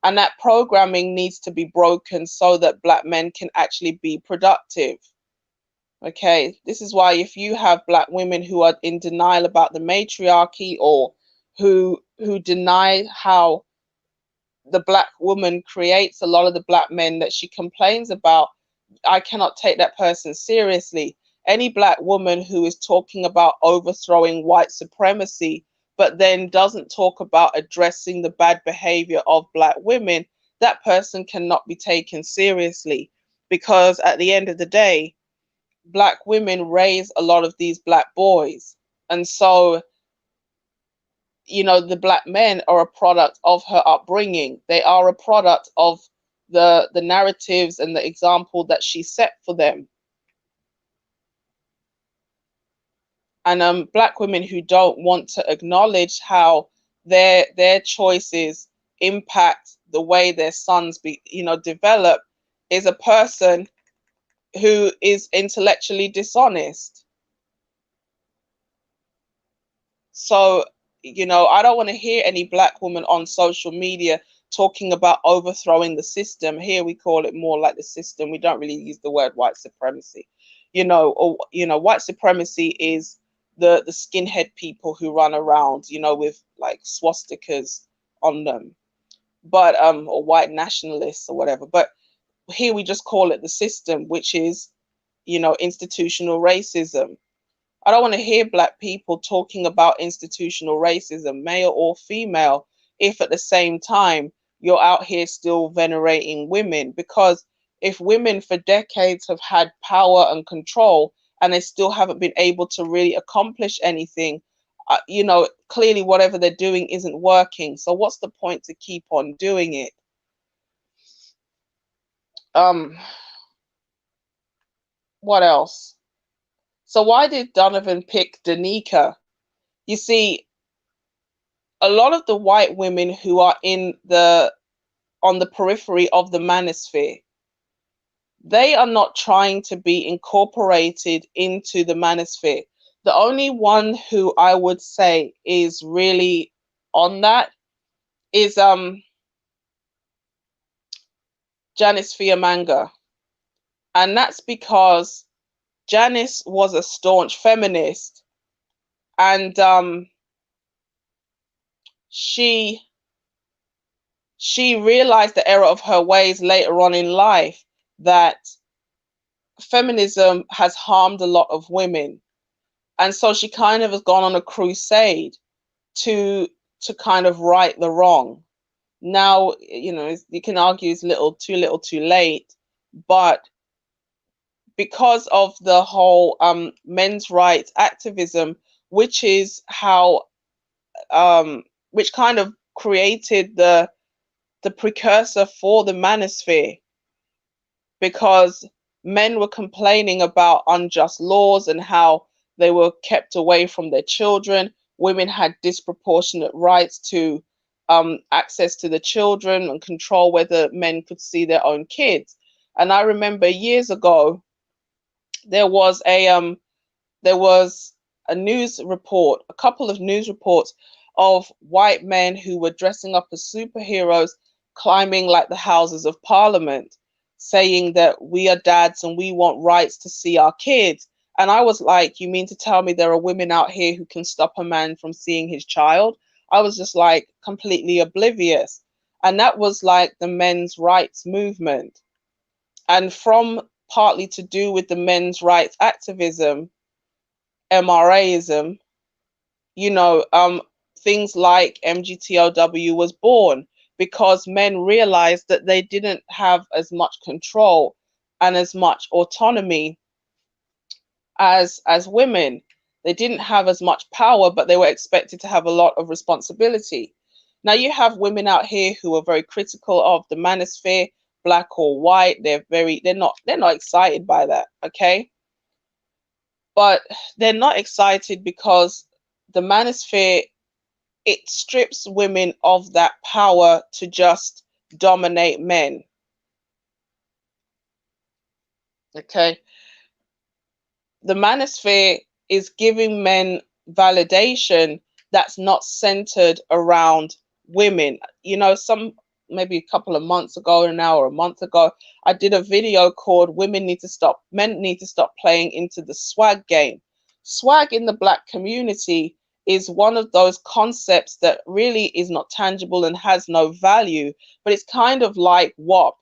And that programming needs to be broken so that black men can actually be productive. Okay, this is why if you have black women who are in denial about the matriarchy, or who deny how the black woman creates a lot of the black men that she complains about, I cannot take that person seriously. Any black woman who is talking about overthrowing white supremacy, but then doesn't talk about addressing the bad behavior of black women, that person cannot be taken seriously. Because at the end of the day, black women raise a lot of these black boys. And so, the black men are a product of her upbringing. They are a product of the narratives and the example that she set for them. And black women who don't want to acknowledge how their choices impact the way their sons develop is a person who is intellectually dishonest. So, I don't want to hear any black woman on social media talking about overthrowing the system. Here we call it more like the system. We don't really use the word white supremacy. White supremacy is the skinhead people who run around, with like swastikas on them, but or white nationalists or whatever. But here we just call it the system, which is, institutional racism. I don't want to hear black people talking about institutional racism, male or female, if at the same time you're out here still venerating women. Because if women for decades have had power and control and they still haven't been able to really accomplish anything, clearly whatever they're doing isn't working. So what's the point to keep on doing it? What else? So why did Donovan pick Danica? You see, a lot of the white women who are on the periphery of the manosphere, they are not trying to be incorporated into the manosphere. The only one who I would say is really on that is Janice Fiamanga. And that's because Janice was a staunch feminist, and she realized the error of her ways later on in life, that feminism has harmed a lot of women. And so she kind of has gone on a crusade to kind of right the wrong. Now, you can argue it's little too late, but because of the whole men's rights activism, which is how which kind of created the precursor for the manosphere, because men were complaining about unjust laws and how they were kept away from their children. Women had disproportionate rights to access to the children and control whether men could see their own kids. And I remember years ago, there was a news report, a couple of news reports of white men who were dressing up as superheroes, climbing like the Houses of Parliament, saying that we are dads and we want rights to see our kids. And I was like, you mean to tell me there are women out here who can stop a man from seeing his child? I was just like completely oblivious. And that was like the men's rights movement. And from partly to do with the men's rights activism, MRAism, things like MGTOW was born, because men realized that they didn't have as much control and as much autonomy as women. They didn't have as much power, but they were expected to have a lot of responsibility. Now you have women out here who are very critical of the manosphere, black or white. They're not excited by that, okay? But they're not excited because the manosphere, it strips women of that power to just dominate men. Okay. The manosphere is giving men validation that's not centered around women. Maybe a couple of months ago now, or a month ago, I did a video called men need to stop playing into the swag game. Swag in the black community is one of those concepts that really is not tangible and has no value, but it's kind of like WAP.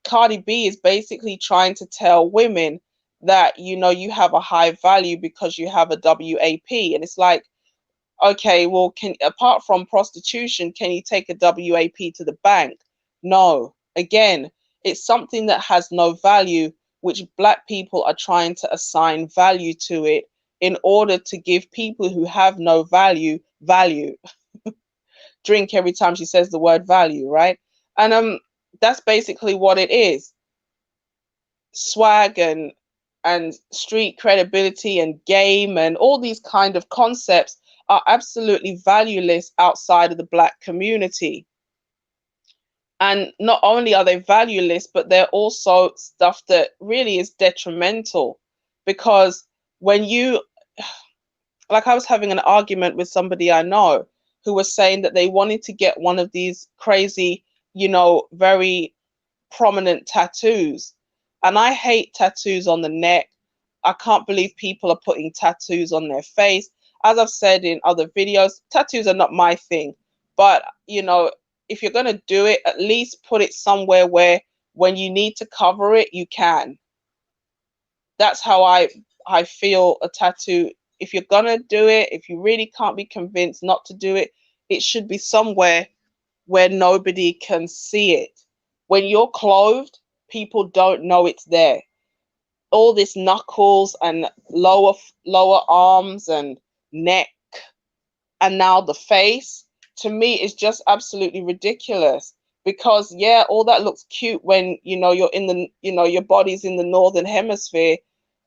Cardi B is basically trying to tell women that you have a high value because you have a WAP. And it's like, okay, well, apart from prostitution, can you take a WAP to the bank? No. Again, it's something that has no value, which black people are trying to assign value to it in order to give people who have no value. Drink every time she says the word value, right? And That's basically what it is. Swag and street credibility and game and all these kind of concepts are absolutely valueless outside of the Black community. And not only are they valueless, but they're also stuff that really is detrimental. Because when you, like, I was having an argument with somebody I know who was saying that they wanted to get one of these crazy, very prominent tattoos. And I hate tattoos on the neck. I can't believe people are putting tattoos on their face. As I've said in other videos, tattoos are not my thing. But, if you're going to do it, at least put it somewhere where when you need to cover it, you can. That's how I feel a tattoo. If you're going to do it, if you really can't be convinced not to do it, it should be somewhere where nobody can see it. When you're clothed, people don't know it's there. All this knuckles and lower arms and neck and now the face, to me is just absolutely ridiculous. Because yeah, all that looks cute when you're in the your body's in the northern hemisphere,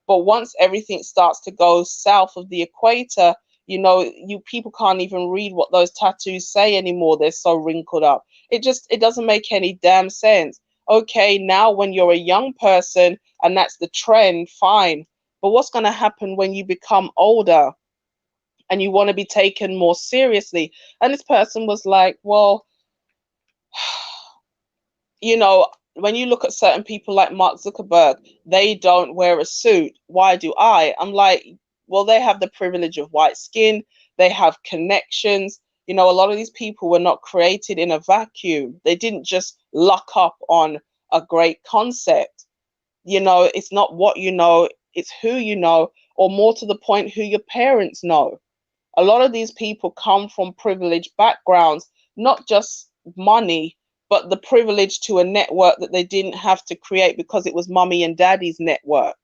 but once everything starts to go south of the equator, you people can't even read what those tattoos say anymore. They're so wrinkled up. It doesn't make any damn sense. Okay, now when you're a young person and that's the trend, fine. But what's going to happen when you become older and you want to be taken more seriously? And this person was like, well, when you look at certain people like Mark Zuckerberg, they don't wear a suit. Why do I? I'm like, well, they have the privilege of white skin. They have connections. A lot of these people were not created in a vacuum. They didn't just luck up on a great concept. It's not what you know, it's who you know, or more to the point, who your parents know. A lot of these people come from privileged backgrounds, not just money, but the privilege to a network that they didn't have to create because it was mummy and daddy's network.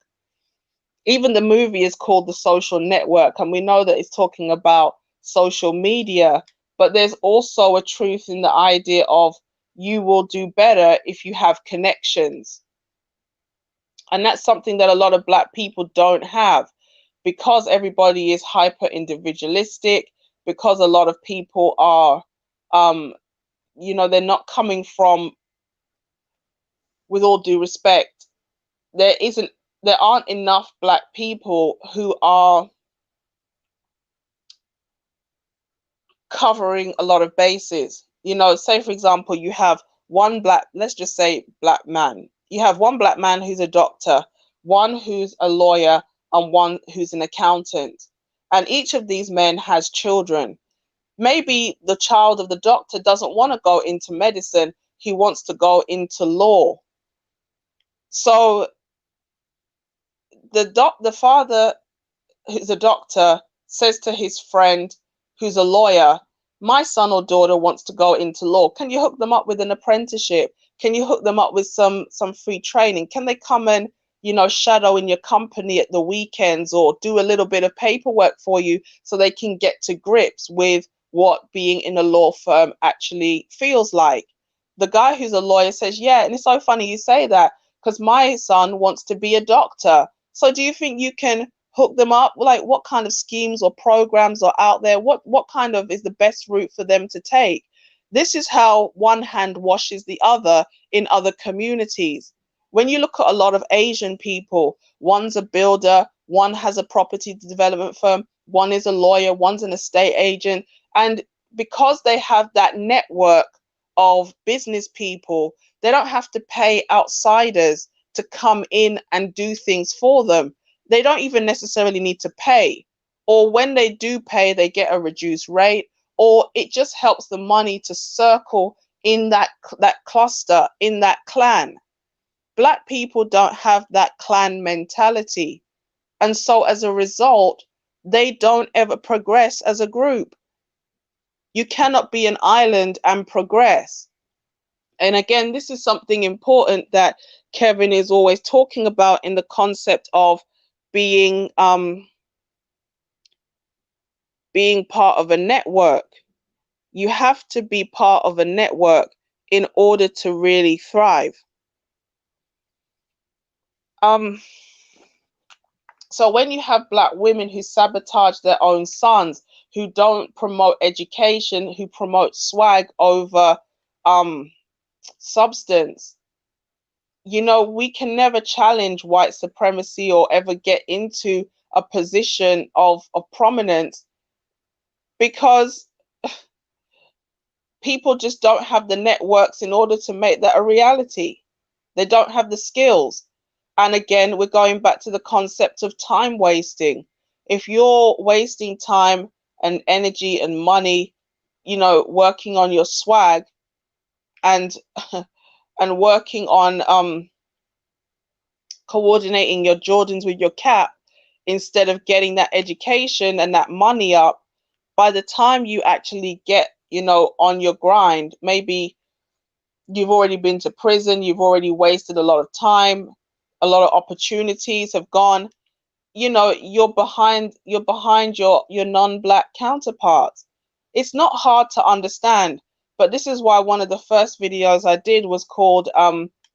Even the movie is called The Social Network, and we know that it's talking about social media, but there's also a truth in the idea of you will do better if you have connections. And that's something that a lot of Black people don't have, because everybody is hyper individualistic, because a lot of people are they're not coming from, with all due respect, there aren't enough Black people who are covering a lot of bases. Say for example, you have one Black, let's just say Black man. You have one Black man who's a doctor, one who's a lawyer, and one who's an accountant. And each of these men has children. Maybe the child of the doctor doesn't want to go into medicine, he wants to go into law. So the father, who's a doctor, says to his friend who's a lawyer, my son or daughter wants to go into law. Can you hook them up with an apprenticeship? Can you hook them up with some free training? Can they come and, shadow in your company at the weekends, or do a little bit of paperwork for you so they can get to grips with what being in a law firm actually feels like? The guy who's a lawyer says, yeah, and it's so funny you say that, because my son wants to be a doctor. So do you think you can hook them up? Like, what kind of schemes or programs are out there? What kind of is the best route for them to take? This is how one hand washes the other in other communities. When you look at a lot of Asian people, one's a builder, one has a property development firm, one is a lawyer, one's an estate agent. And because they have that network of business people, they don't have to pay outsiders to come in and do things for them. They don't even necessarily need to pay. Or when they do pay, they get a reduced rate, or it just helps the money to circle in that cluster, in that clan. Black people don't have that clan mentality. And so as a result, they don't ever progress as a group. You cannot be an island and progress. And again, this is something important that Kevin is always talking about in the concept of being being part of a network. You have to be part of a network in order to really thrive. So when you have Black women who sabotage their own sons, who don't promote education, who promote swag over substance, we can never challenge white supremacy or ever get into a position of prominence, because people just don't have the networks in order to make that a reality. They don't have the skills. And again, we're going back to the concept of time wasting. If you're wasting time and energy and money, working on your swag and and working on coordinating your Jordans with your cap, instead of getting that education and that money up, by the time you actually get, on your grind, maybe you've already been to prison, you've already wasted a lot of time, a lot of opportunities have gone. You're behind your non-Black counterparts. It's not hard to understand, but this is why one of the first videos I did was called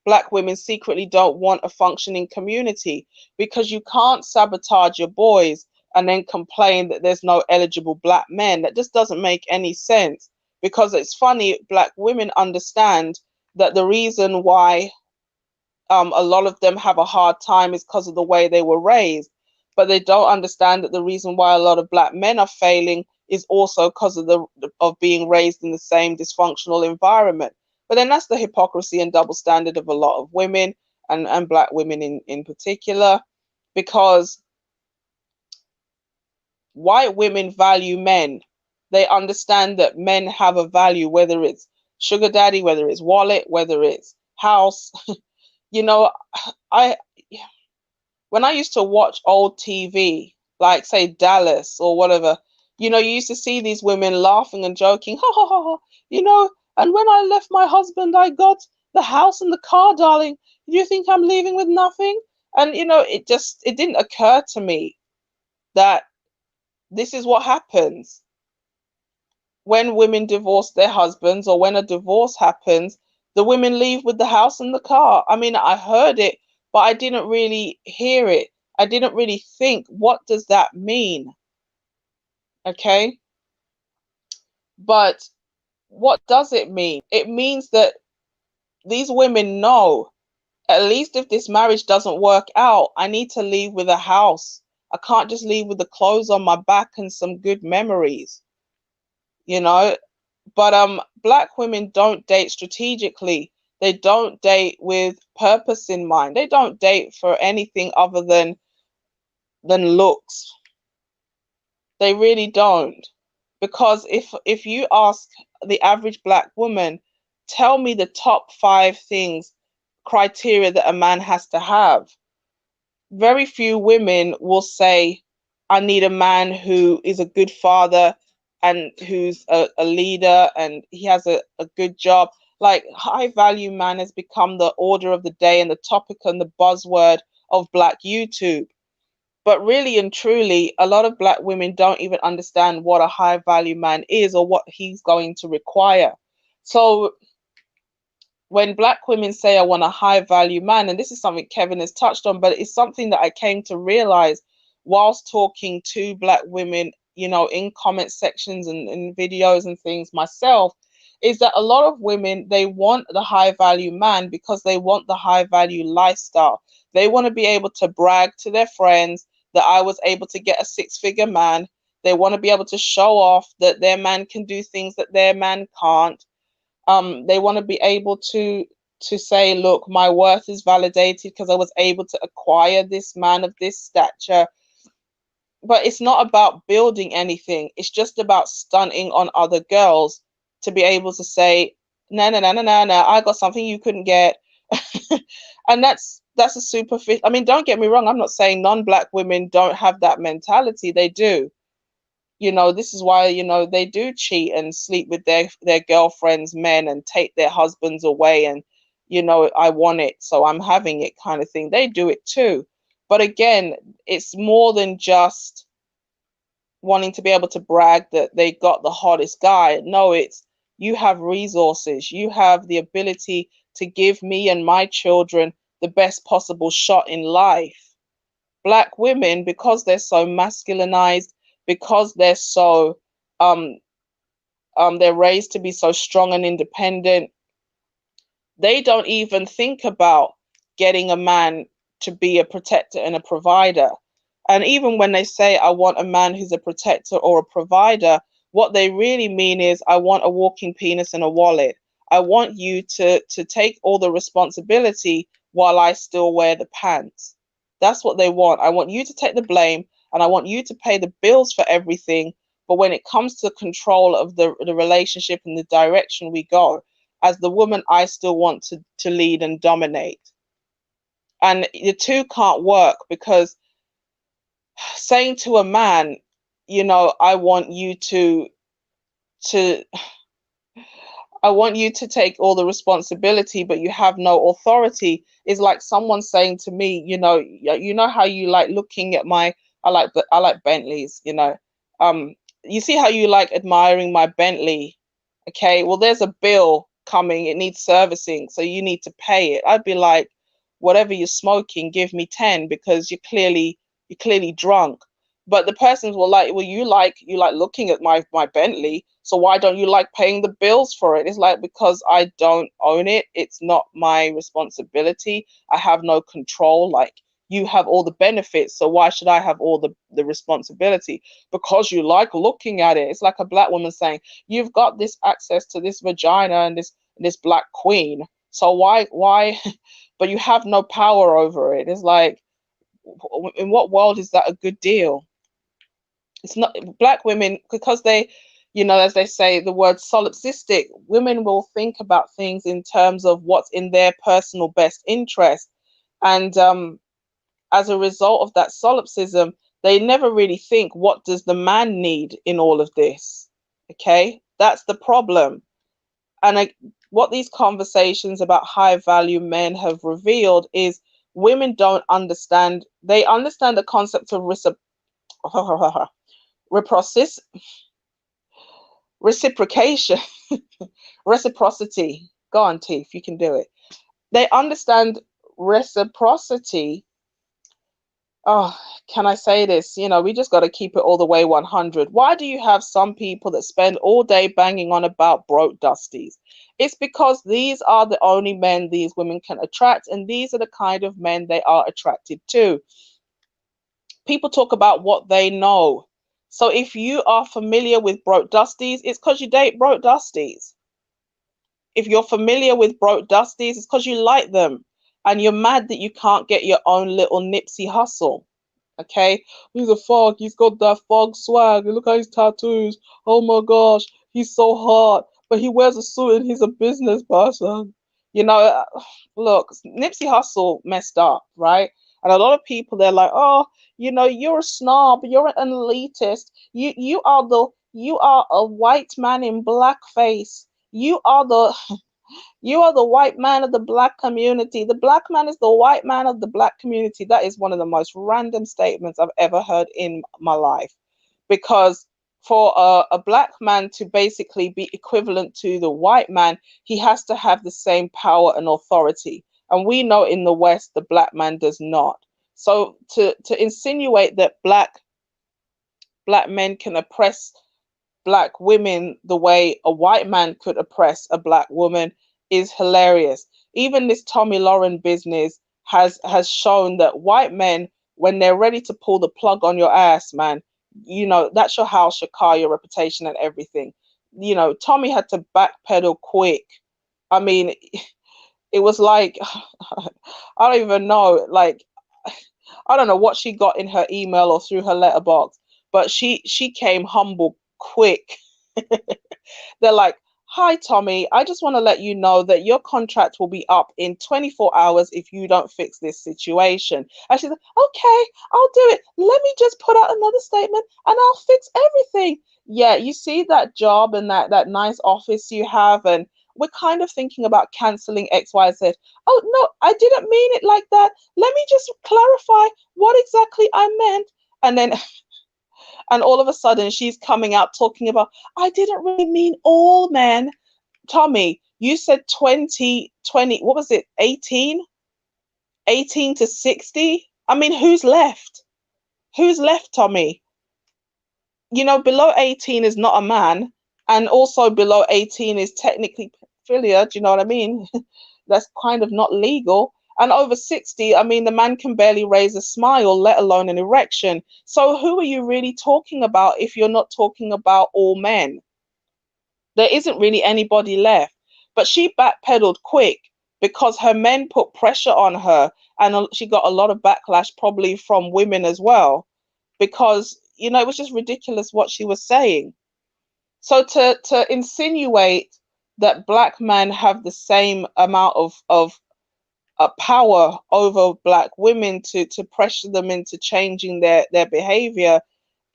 Black Women Secretly Don't Want a Functioning Community, because you can't sabotage your boys and then complain that there's no eligible Black men. That just doesn't make any sense, because it's funny, Black women understand that the reason why a lot of them have a hard time is because of the way they were raised, but they don't understand that the reason why a lot of Black men are failing is also because of being raised in the same dysfunctional environment. But then that's the hypocrisy and double standard of a lot of women, and Black women in particular, because white women value men. They understand that men have a value, whether it's sugar daddy, whether it's wallet, whether it's house. you know, I when I used to watch old TV, like say Dallas or whatever, you used to see these women laughing and joking, ha ha ha ha, and when I left my husband, I got the house and the car, darling. Do you think I'm leaving with nothing? And it didn't occur to me that this is what happens when women divorce their husbands, or when a divorce happens, the women leave with the house and the car. I mean, I heard it, but I didn't really hear it. I didn't really think, what does that mean? Okay. But what does it mean? It means that these women know, at least if this marriage doesn't work out, I need to leave with a house. I can't just leave with the clothes on my back and some good memories, you know. But Black women don't date strategically. They don't date with purpose in mind. They don't date for anything other than looks. They really don't. Because if you ask the average Black woman, tell me the top 5 things, criteria that a man has to have, very few women will say, I need a man who is a good father and who's a leader and he has a good job. Like, high value man has become the order of the day and the topic and the buzzword of Black YouTube. But really and truly, a lot of Black women don't even understand what a high value man is or what he's going to require. So when Black women say, I want a high value man, and this is something Kevin has touched on, but it's something that I came to realize whilst talking to Black women, in comment sections and in videos and things myself, is that a lot of women, they want the high value man because they want the high value lifestyle. They want to be able to brag to their friends that I was able to get a 6-figure man. They want to be able to show off that their man can do things that their man can't. They want to be able to say, look, my worth is validated because I was able to acquire this man of this stature. But it's not about building anything. It's just about stunting on other girls to be able to say, no, no, no, no, no, no, I got something you couldn't get. And that's a superficial. I mean, don't get me wrong. I'm not saying non-Black women don't have that mentality. They do. This is why, they do cheat and sleep with their girlfriends, men, and take their husbands away. And, I want it, so I'm having it kind of thing. They do it too. But again, it's more than just wanting to be able to brag that they got the hottest guy. No, it's you have resources, you have the ability to give me and my children the best possible shot in life. Black women, because they're so masculinized, because um they're raised to be so strong and independent, they don't even think about getting a man to be a protector and a provider. And even when they say, I want a man who's a protector or a provider, what they really mean is, I want a walking penis and a wallet. I want you to take all the responsibility while I still wear the pants. That's what they want. I want you to take the blame and I want you to pay the bills for everything. But when it comes to control of the relationship and the direction we go, as the woman, I still want to lead and dominate. And the two can't work, because saying to a man, I want you to I want you to take all the responsibility, but you have no authority, is like someone saying to me, you know how you like looking at my, I like Bentleys, you see how you like admiring my Bentley. Okay, well, there's a bill coming, it needs servicing, so you need to pay it. I'd be like, whatever you're smoking, give me 10, because you're clearly drunk. But the persons will like, well, you like looking at my Bentley, so why don't you like paying the bills for it? It's like, because I don't own it, it's not my responsibility, I have no control. Like, you have all the benefits, so why should I have all the responsibility? Because you like looking at it. It's like a black woman saying, you've got this access to this vagina and this black queen, so why but you have no power over it. It's like, in what world is that a good deal? It's not. Black women, because they, as they say, the word solipsistic, women will think about things in terms of what's in their personal best interest. And as a result of that solipsism, they never really think, what does the man need in all of this? Okay, that's the problem. And what these conversations about high value men have revealed is, women don't understand. They understand the concept of reciprocity, reciprocation, reciprocity. Go on, Teeth, you can do it. They understand reciprocity. Oh, can I say this? We just got to keep it all the way 100. Why do you have some people that spend all day banging on about broke dusties? It's because these are the only men these women can attract, and these are the kind of men they are attracted to. People talk about what they know. So if you are familiar with broke dusties, it's because you date broke dusties. If you're familiar with broke dusties, it's because you like them and you're mad that you can't get your own little Nipsey Hustle. Okay, he's a fog. He's got that fog swag. Look at his tattoos. Oh my gosh, he's so hot. But he wears a suit and he's a business person. Look, Nipsey Hustle messed up, right? And a lot of people, they're like, oh, you're a snob. You're an elitist. You are a white man in blackface. You are the white man of the black community. The black man is the white man of the black community. That is one of the most random statements I've ever heard in my life. Because for a black man to basically be equivalent to the white man, he has to have the same power and authority. And we know in the West, the black man does not. So to insinuate that black men can oppress black women the way a white man could oppress a black woman is hilarious. Even this Tommy Lauren business has shown that white men, when they're ready to pull the plug on your ass, man, that's your house, your car, your reputation, and everything. Tommy had to backpedal quick. I mean, it was like, I don't even know, like, I don't know what she got in her email or through her letterbox, but she came humble quick. They're like, hi, Tommy, I just want to let you know that your contract will be up in 24 hours if you don't fix this situation. And she's like, okay, I'll do it. Let me just put out another statement and I'll fix everything. Yeah, you see that job and that nice office you have, and we're kind of thinking about canceling XYZ. Oh, no, I didn't mean it like that. Let me just clarify what exactly I meant. And then and all of a sudden she's coming out talking about, I didn't really mean all men. Tommy, you said 2020, what was it, 18 to 60? I mean, who's left? Who's left, Tommy? Below 18 is not a man, and also below 18 is technically pedophilia. Do you know what I mean? That's kind of not legal. And over 60, I mean, the man can barely raise a smile, let alone an erection. So who are you really talking about if you're not talking about all men? There isn't really anybody left. But she backpedaled quick because her men put pressure on her, and she got a lot of backlash, probably from women as well, because it was just ridiculous what she was saying. So to insinuate that black men have the same amount of power over black women to pressure them into changing their behavior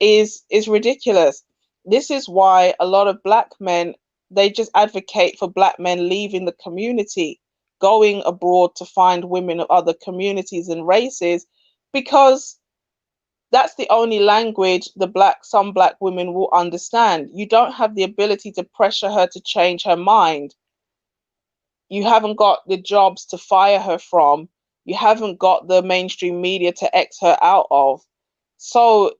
is ridiculous. This is why a lot of black men, they just advocate for black men leaving the community, going abroad to find women of other communities and races, because that's the only language some black women will understand. You don't have the ability to pressure her to change her mind. You haven't got the jobs to fire her from. You haven't got the mainstream media to X her out of. So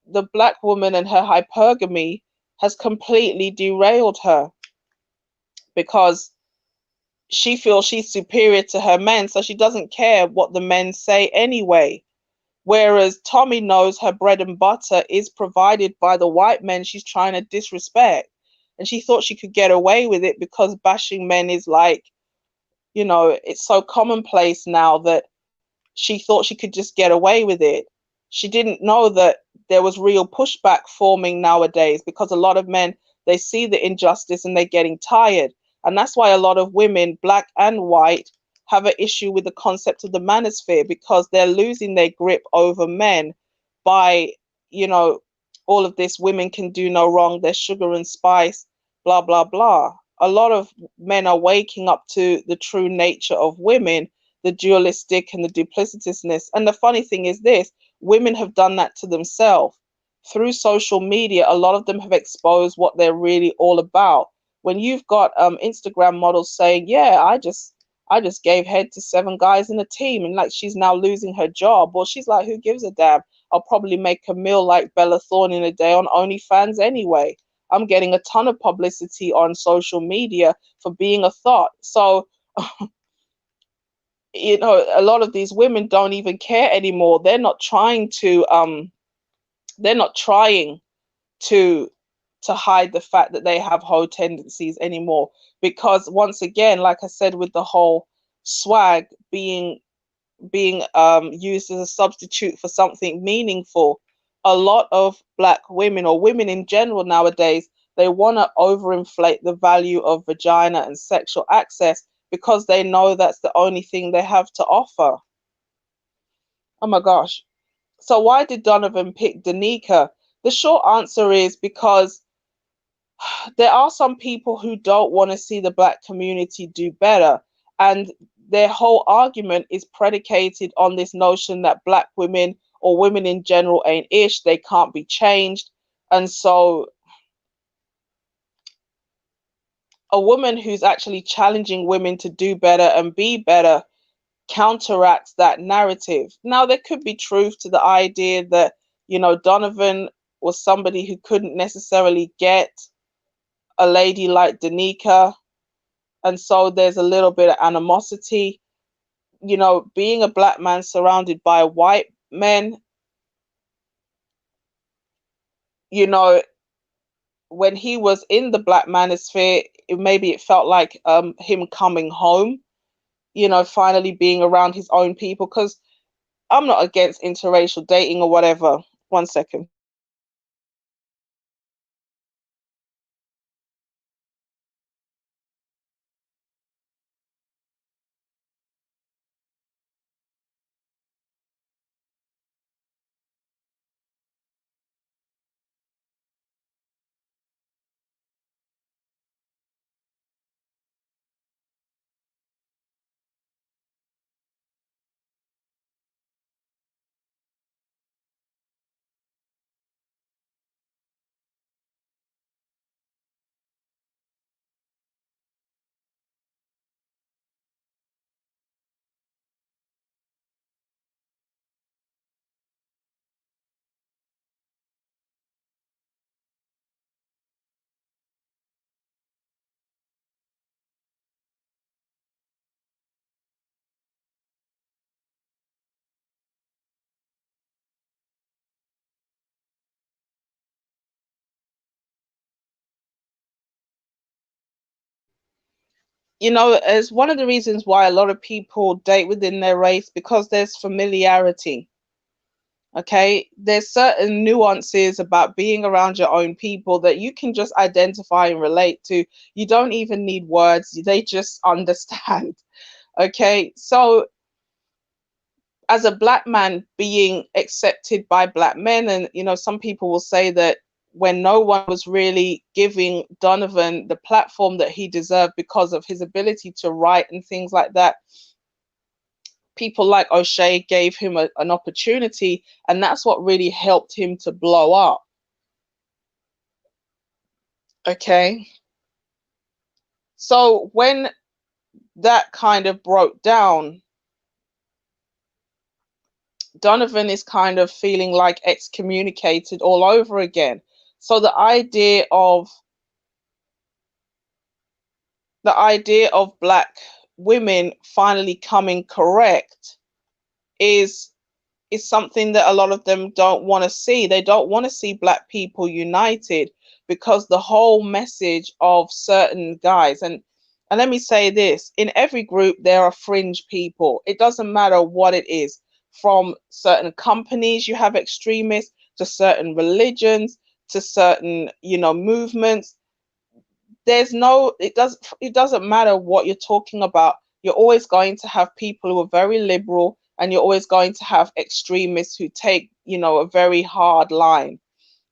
the black woman and her hypergamy has completely derailed her, because she feels she's superior to her men, so she doesn't care what the men say anyway. Whereas Tommy knows her bread and butter is provided by the white men she's trying to disrespect. And she thought she could get away with it because bashing men is like, it's so commonplace now that she thought she could just get away with it. She didn't know that there was real pushback forming nowadays, because a lot of men, they see the injustice and they're getting tired. And that's why a lot of women, black and white, have an issue with the concept of the manosphere, because they're losing their grip over men by, all of this women can do no wrong, they're sugar and spice, blah, blah, blah. A lot of men are waking up to the true nature of women, the dualistic and the duplicitousness. And the funny thing is this, women have done that to themselves. Through social media, a lot of them have exposed what they're really all about. When you've got Instagram models saying, yeah, I just gave head to 7 guys in a team, and like she's now losing her job. Well, she's like, who gives a damn? I'll probably make a meal like Bella Thorne in a day on OnlyFans anyway. I'm getting a ton of publicity on social media for being a thought. So a lot of these women don't even care anymore. They're not trying to hide the fact that they have hoe tendencies anymore, because once again, like I said, with the whole swag being used as a substitute for something meaningful, a lot of black women, or women in general nowadays, they want to overinflate the value of vagina and sexual access, because they know that's the only thing they have to offer. Oh my gosh. So why did Donovan pick Danica? The short answer is because there are some people who don't want to see the black community do better, and their whole argument is predicated on this notion that black women, or women in general, ain't ish, they can't be changed. And so a woman who's actually challenging women to do better and be better counteracts that narrative. Now, there could be truth to the idea that, Donovan was somebody who couldn't necessarily get a lady like Danica, and so there's a little bit of animosity. Being a black man surrounded by white men, you know, when he was in the black manosphere, maybe it felt like him coming home, finally being around his own people. Because I'm not against interracial dating or whatever. One second. you know, as one of the reasons why a lot of people date within their race, because there's familiarity. Okay, there's certain nuances about being around your own people that you can just identify and relate to. You don't even need words, they just understand. Okay, so as a black man being accepted by black men, and you know, some people will say that when no one was really giving Donovan the platform that he deserved because of his ability to write and things like that, people like O'Shea gave him an opportunity, and that's what really helped him to blow up. Okay, so when that kind of broke down, Donovan is kind of feeling like excommunicated all over again. So the idea of black women finally coming correct is is something that a lot of them don't want to see. They don't want to see black people united, because the whole message of certain guys, and let me say this, in every group there are fringe people. It doesn't matter what it is. From certain companies you have extremists, to certain religions, to certain, you know, movements. There's no, it doesn't matter what you're talking about. You're always going to have people who are very liberal, and you're always going to have extremists who take, you know, a very hard line.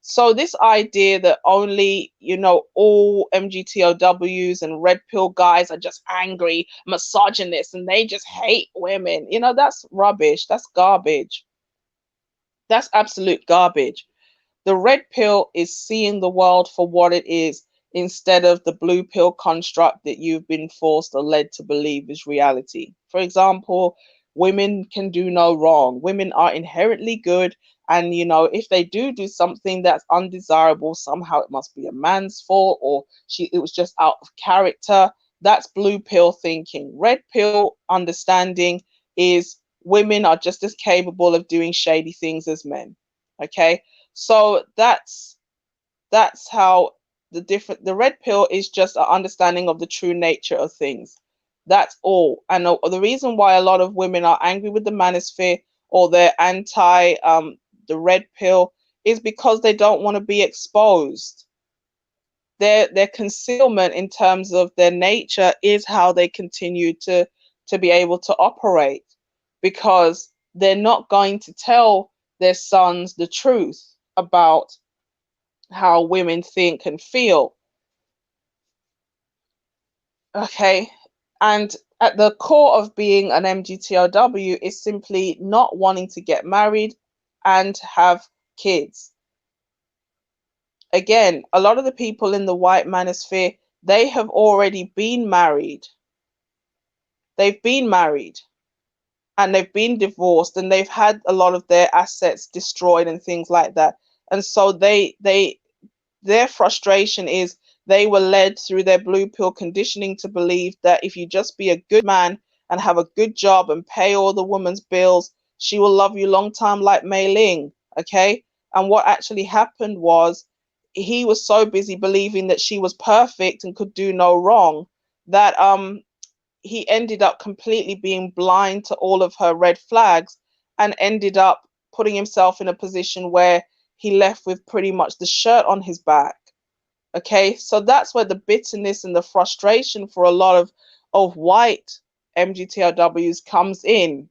So this idea that only, you know, all MGTOWs and red pill guys are just angry misogynists and they just hate women, you know, that's rubbish. That's garbage. That's absolute garbage. The red pill is seeing the world for what it is, instead of the blue pill construct that you've been forced or led to believe is reality. For example, women can do no wrong. Women are inherently good. And, you know, if they do something that's undesirable, somehow it must be a man's fault, or it was just out of character. That's blue pill thinking. Red pill understanding is women are just as capable of doing shady things as men. Okay, so that's how the red pill is just an understanding of the true nature of things. That's all. And the reason why a lot of women are angry with the manosphere, or they're anti the red pill, is because they don't want to be exposed. Their concealment in terms of their nature is how they continue to be able to operate, because they're not going to tell their sons the truth about how women think and feel. Okay, and at the core of being an MGTOW is simply not wanting to get married and have kids. Again, a lot of the people in the white manosphere, they have already been married. They've been married and they've been divorced, and they've had a lot of their assets destroyed and things like that. And so their frustration is they were led through their blue pill conditioning to believe that if you just be a good man and have a good job and pay all the woman's bills, she will love you long time like Mei Ling. Okay, and what actually happened was, he was so busy believing that she was perfect and could do no wrong, that he ended up completely being blind to all of her red flags, and ended up putting himself in a position where he left with pretty much the shirt on his back. Okay, so that's where the bitterness and the frustration for a lot of white MGTOWs comes in.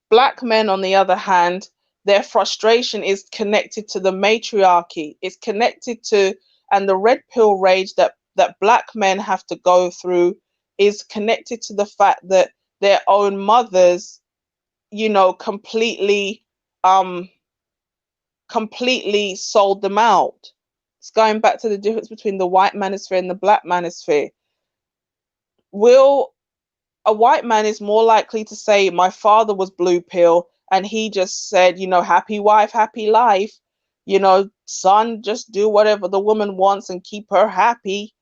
Black men, on the other hand, their frustration is connected to the matriarchy. It's connected to, and the red pill rage that black men have to go through is connected to the fact that their own mothers, you know, completely sold them out. It's going back to the difference between the white manosphere and the black manosphere. Will A white man is more likely to say, my father was blue pill and he just said, you know, happy wife, happy life. You know, son, just do whatever the woman wants and keep her happy.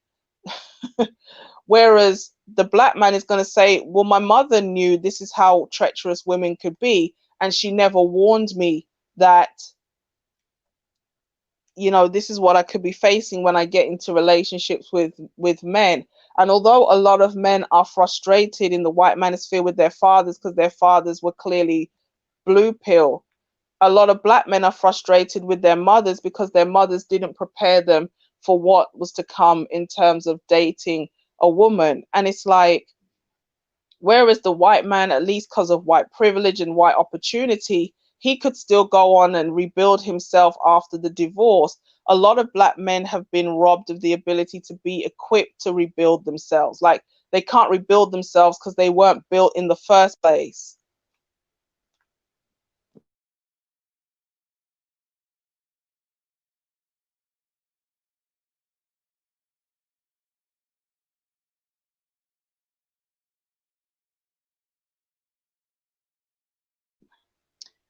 Whereas the black man is going to say, well, my mother knew this is how treacherous women could be, and she never warned me that, you know, this is what I could be facing when I get into relationships with men. And although a lot of men are frustrated in the white manosphere with their fathers because their fathers were clearly blue pill, a lot of black men are frustrated with their mothers because their mothers didn't prepare them for what was to come in terms of dating a woman. And it's like, whereas the white man, at least because of white privilege and white opportunity, he could still go on and rebuild himself after the divorce. A lot of black men have been robbed of the ability to be equipped to rebuild themselves. Like, they can't rebuild themselves because they weren't built in the first place.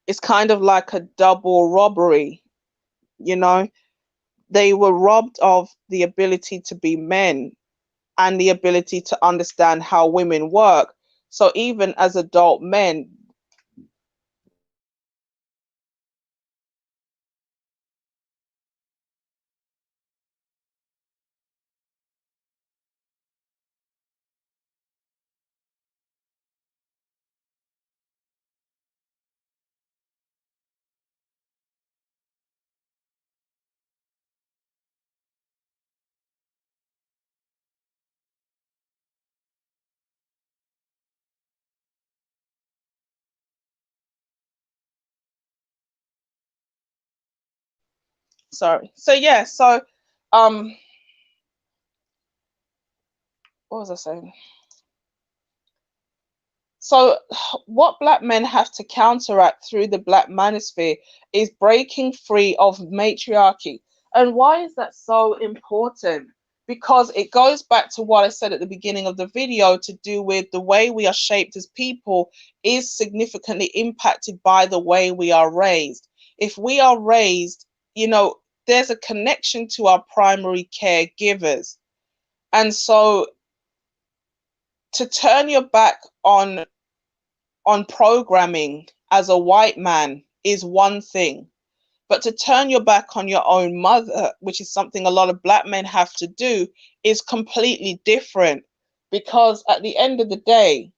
It's kind of like a double robbery, you know? They were robbed of the ability to be men and the ability to understand how women work. So even as adult men, sorry. So yeah, so um what was I saying? So, what black men have to counteract through the black manosphere is breaking free of matriarchy. And why is that so important? Because it goes back to what I said at the beginning of the video, to do with the way we are shaped as people is significantly impacted by the way we are raised. If we are raised, there's a connection to our primary caregivers. And so to turn your back on programming as a white man is one thing, but to turn your back on your own mother, which is something a lot of black men have to do, is completely different. Because at the end of the day,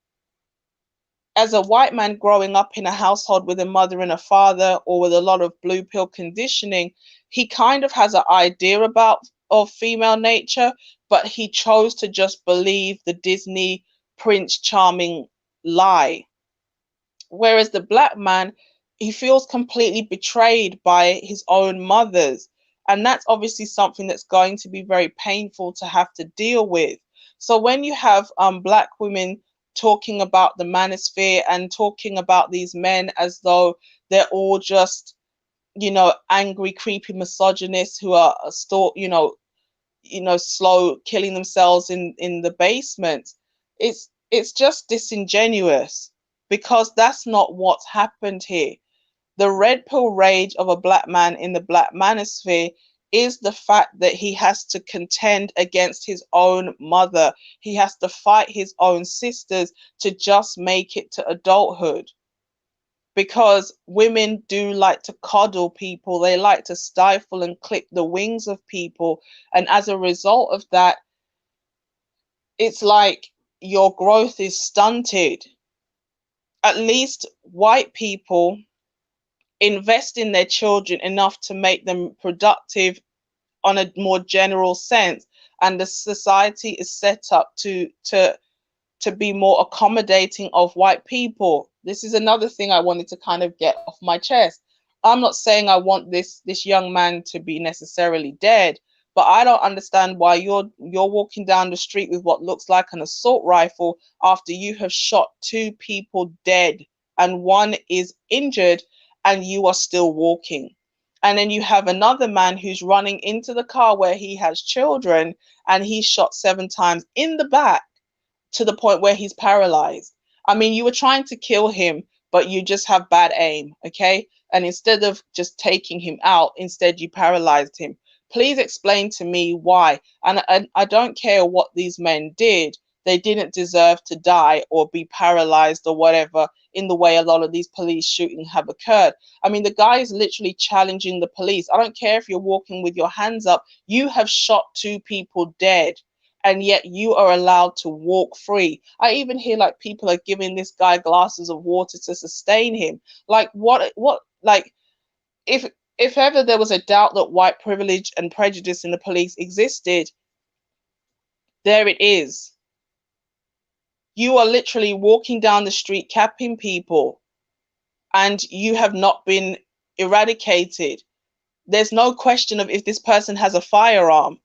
as a white man growing up in a household with a mother and a father, or with a lot of blue pill conditioning, he kind of has an idea about of female nature, but he chose to just believe the Disney Prince Charming lie. Whereas the black man, he feels completely betrayed by his own mothers. And that's obviously something that's going to be very painful to have to deal with. So when you have black women talking about the manosphere and talking about these men as though they're all just, angry, creepy misogynists who are still, slow killing themselves in the basement, it's just disingenuous, because that's not what's happened here. The red pill rage of a black man in the black manosphere is the fact that he has to contend against his own mother. He has to fight his own sisters to just make it to adulthood, because women do like to coddle people. They like to stifle and clip the wings of people. And as a result of that, it's like your growth is stunted. At least white people invest in their children enough to make them productive on a more general sense. And the society is set up to be more accommodating of white people. This is another thing I wanted to kind of get off my chest. I'm not saying I want this young man to be necessarily dead, but I don't understand why you're walking down the street with what looks like an assault rifle after you have shot two people dead and one is injured, and you are still walking. And then you have another man who's running into the car where he has children, and he's shot 7 times in the back to the point where he's paralyzed. I mean, you were trying to kill him, but you just have bad aim, okay? And instead of just taking him out, instead you paralyzed him. Please explain to me why. And I don't care what these men did. They didn't deserve to die or be paralyzed or whatever, in the way a lot of these police shootings have occurred. I mean, the guy is literally challenging the police. I don't care if you're walking with your hands up. You have shot two people dead. and yet you are allowed to walk free. I even hear like people are giving this guy glasses of water to sustain him. Like what like if ever there was a doubt that white privilege and prejudice in the police existed, there it is. You are literally walking down the street capping people and you have not been eradicated. There's no question of if this person has a firearm.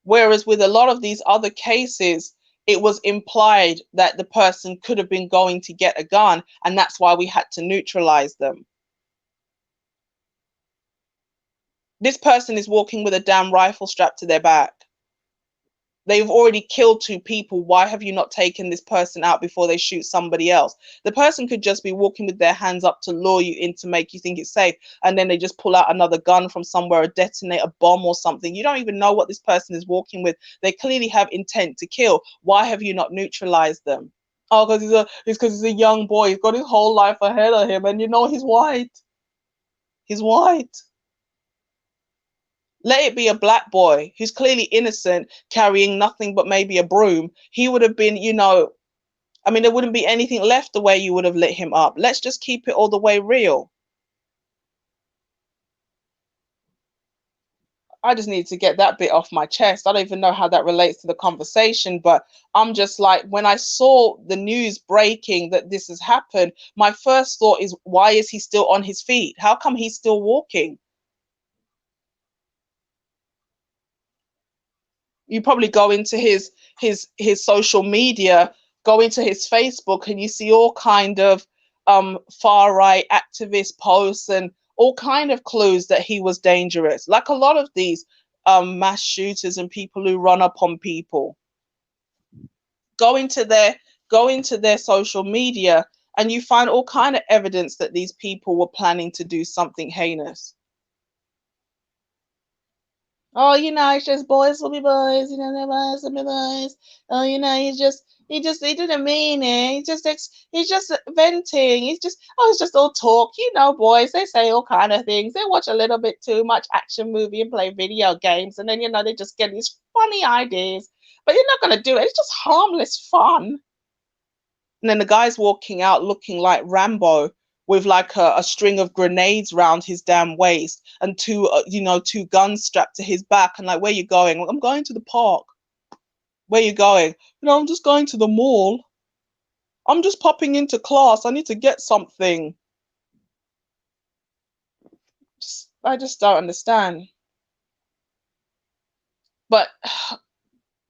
Whereas with a lot of these other cases, it was implied that the person could have been going to get a gun, and that's why we had to neutralize them. This person is walking with a damn rifle strapped to their back. They've already killed 2 people. Why have you not taken this person out before they shoot somebody else? The person could just be walking with their hands up to lure you in to make you think it's safe. And then they just pull out another gun from somewhere or detonate a bomb or something. You don't even know what this person is walking with. They clearly have intent to kill. Why have you not neutralized them? Oh, because he's a young boy. He's got his whole life ahead of him. And you know, he's white. He's white. Let it be a black boy who's clearly innocent, carrying nothing but maybe a broom. He would have been, you know, I mean, there wouldn't be anything left the way you would have lit him up. Let's just keep it all the way real. I just need to get that bit off my chest. I don't even know how that relates to the conversation, but I'm just like, when I saw the news breaking that this has happened, my first thought is, why is he still on his feet? How come he's still walking? You probably go into his social media, go into his Facebook, and you see all kind of far right activist posts and all kind of clues that he was dangerous, like a lot of these mass shooters and people who run up on people. Go into their social media and you find all kind of evidence that these people were planning to do something heinous. Oh, you know, it's just boys will be boys, you know, they're boys will be boys. Oh, you know, he didn't mean it. He's just venting. It's just all talk. You know, boys, they say all kind of things. They watch a little bit too much action movie and play video games, and then, you know, they just get these funny ideas. But you're not gonna do it. It's just harmless fun. And then the guy's walking out looking like Rambo with like a string of grenades round his damn waist and 2, 2 guns strapped to his back. And like, where you going? Well, I'm going to the park. Where you going? You know, I'm just going to the mall. I'm just popping into class. I need to get something. I just don't understand. But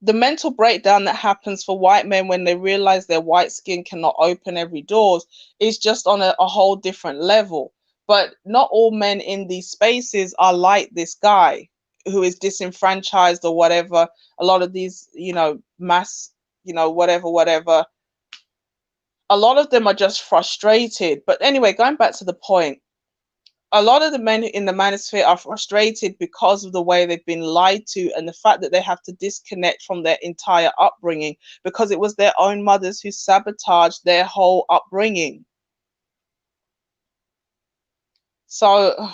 the mental breakdown that happens for white men when they realize their white skin cannot open every doors is just on a whole different level. But not all men in these spaces are like this guy who is disenfranchised or whatever. A lot of these, mass, whatever. A lot of them are just frustrated. But anyway, going back to the point, a lot of the men in the manosphere are frustrated because of the way they've been lied to and the fact that they have to disconnect from their entire upbringing because it was their own mothers who sabotaged their whole upbringing. So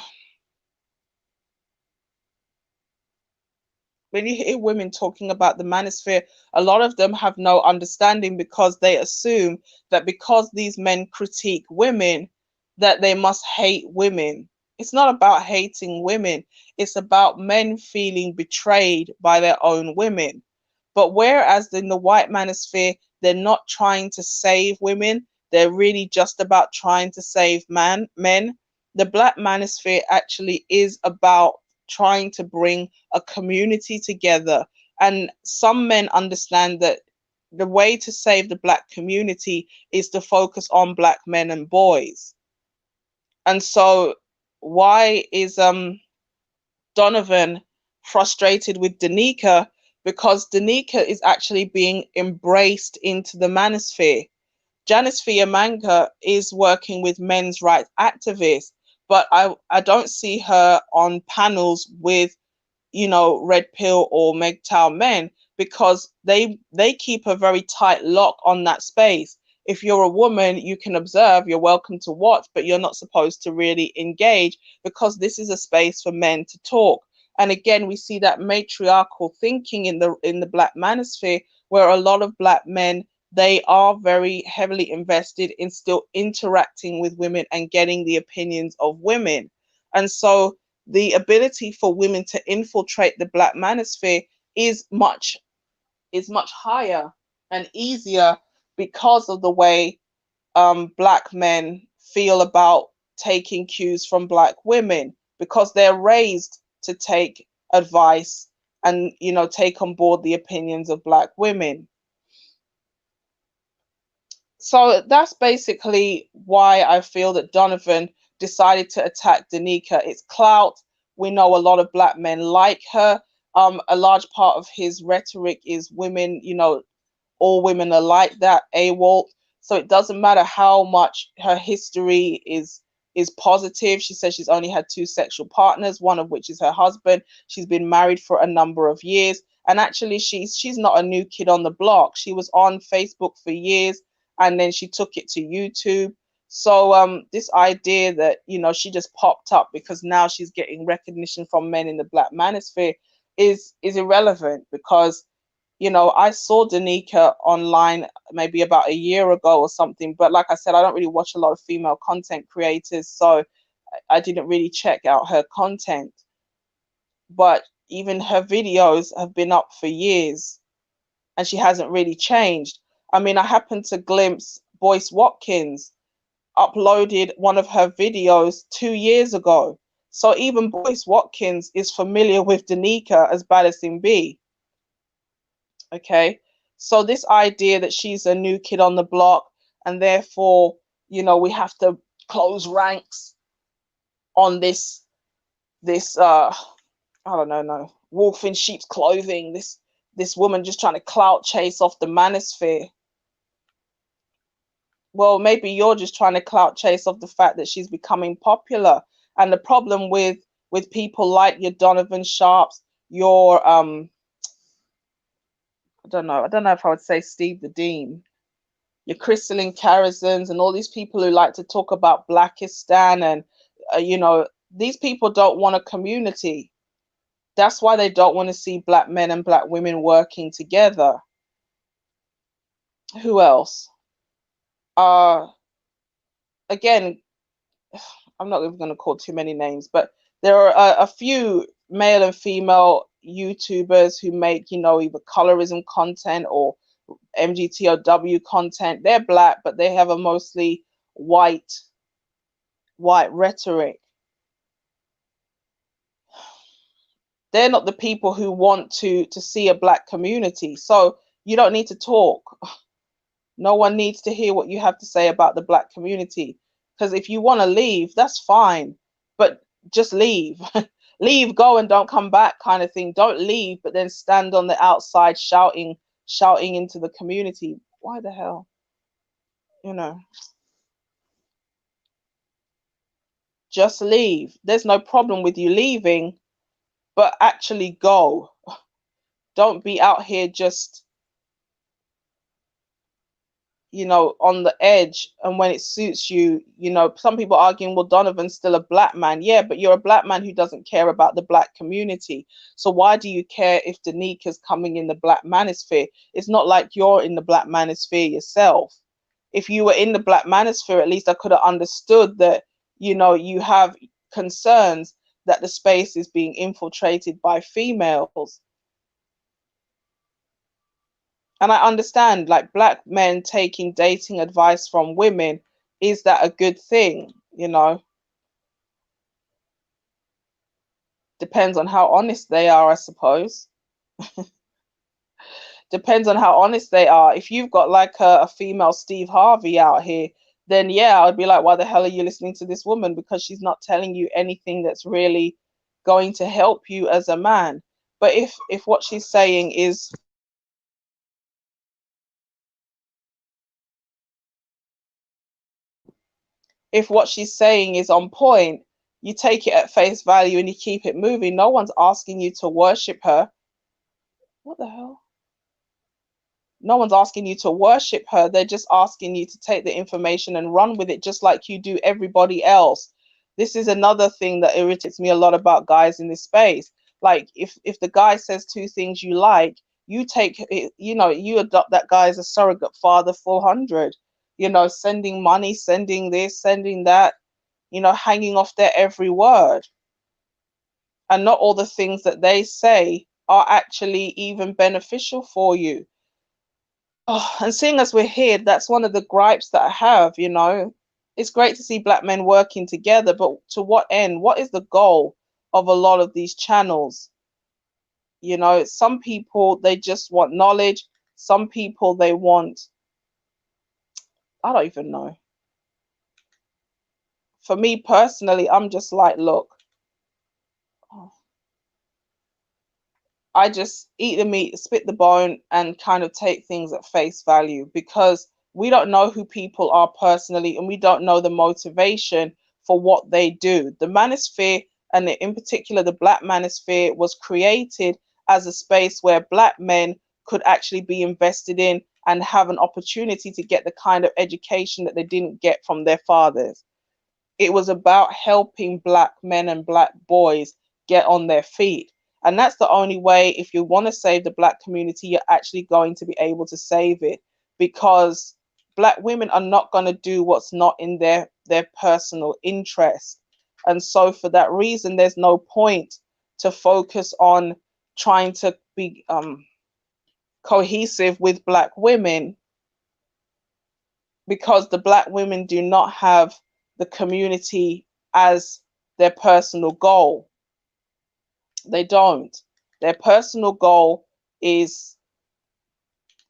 when you hear women talking about the manosphere, a lot of them have no understanding because they assume that because these men critique women, that they must hate women. It's not about hating women. It's about men feeling betrayed by their own women. But whereas in the white manosphere, they're not trying to save women, they're really just about trying to save men. The black manosphere actually is about trying to bring a community together. And some men understand that the way to save the black community is to focus on black men and boys. And so why is Donovan frustrated with Danica? Because Danica is actually being embraced into the manosphere. Janice Fiamanka is working with men's rights activists, but I don't see her on panels with, Red Pill or MGTOW men because they keep a very tight lock on that space. If you're a woman, you can observe, you're welcome to watch, but you're not supposed to really engage because this is a space for men to talk. And again, we see that matriarchal thinking in the black manosphere, where a lot of black men, they are very heavily invested in still interacting with women and getting the opinions of women. And so the ability for women to infiltrate the black manosphere is much higher and easier because of the way black men feel about taking cues from black women, because they're raised to take advice and take on board the opinions of black women. So that's basically why I feel that Donovan decided to attack Danica. It's clout. We know a lot of black men like her. A large part of his rhetoric is women, all women are like that, AWOL. So it doesn't matter how much her history is positive. She says she's only had 2 sexual partners, one of which is her husband. She's been married for a number of years. And actually she's not a new kid on the block. She was on Facebook for years, and then she took it to YouTube. So this idea that she just popped up because now she's getting recognition from men in the black manosphere is irrelevant, because I saw Danica online maybe about a year ago or something, but like I said, I don't really watch a lot of female content creators, so I didn't really check out her content. But even her videos have been up for years and she hasn't really changed. I mean, I happened to glimpse Boyce Watkins uploaded one of her videos 2 years ago. So even Boyce Watkins is familiar with Danica as bad as can be. Okay, so this idea that she's a new kid on the block and therefore we have to close ranks on this I don't know, no, wolf in sheep's clothing, this woman just trying to clout chase off the manosphere. Well, maybe you're just trying to clout chase off the fact that she's becoming popular. And the problem with people like your Donovan Sharps, your I don't know if I would say Steve the Dean, your Crystalline Karazans, and all these people who like to talk about Blackistan, and these people don't want a community. That's why they don't want to see black men and black women working together. Who else? Again, I'm not even going to call too many names, but there are a few male and female YouTubers who make either colorism content or MGTOW content. They're black, but they have a mostly white rhetoric. They're not the people who want to see a black community. So you don't need to talk. No one needs to hear what you have to say about the black community. Because if you want to leave, that's fine. But just leave. Leave, go, and don't come back, kind of thing. Don't leave, but then stand on the outside shouting into the community. Why the hell? Just leave. There's no problem with you leaving, but actually go. Don't be out here just on the edge, and when it suits you. Some people arguing, well, Donovan's still a black man. Yeah, but you're a black man who doesn't care about the black community. So why do you care if Danica's coming in the black manosphere? It's not like you're in the black manosphere yourself. If you were in the black manosphere, at least I could have understood that you have concerns that the space is being infiltrated by females. And I understand, like, black men taking dating advice from women, is that a good thing? Depends on how honest they are, I suppose. Depends on how honest they are. If you've got like a female Steve Harvey out here, then yeah, I'd be like, why the hell are you listening to this woman? Because she's not telling you anything that's really going to help you as a man. But if what she's saying is on point, you take it at face value and you keep it moving. No one's asking you to worship her. What the hell? No one's asking you to worship her. They're just asking you to take the information and run with it, just like you do everybody else. This is another thing that irritates me a lot about guys in this space. Like if the guy says two things you like, you take it, you know, you adopt that guy as a surrogate father 400, you know, sending money, sending this, sending that, you know, hanging off their every word. And not all the things that they say are actually even beneficial for you. Oh, and seeing as we're here, that's one of the gripes that I have, you know. It's great to see black men working together, but to what end? What is the goal of a lot of these channels? You know, some people, they just want knowledge. Some people, they want, I don't even know. For me personally, I'm just like, look, I just eat the meat, spit the bone, and kind of take things at face value, because we don't know who people are personally, and we don't know the motivation for what they do. The manosphere, and in particular the black manosphere, was created as a space where black men could actually be invested in and have an opportunity to get the kind of education that they didn't get from their fathers. It was about helping black men and black boys get on their feet. And that's the only way, if you want to save the black community, you're actually going to be able to save it, because black women are not going to do what's not in their personal interest. And so for that reason, there's no point to focus on trying to be cohesive with black women, because the black women do not have the community as their personal goal. They don't. Their personal goal is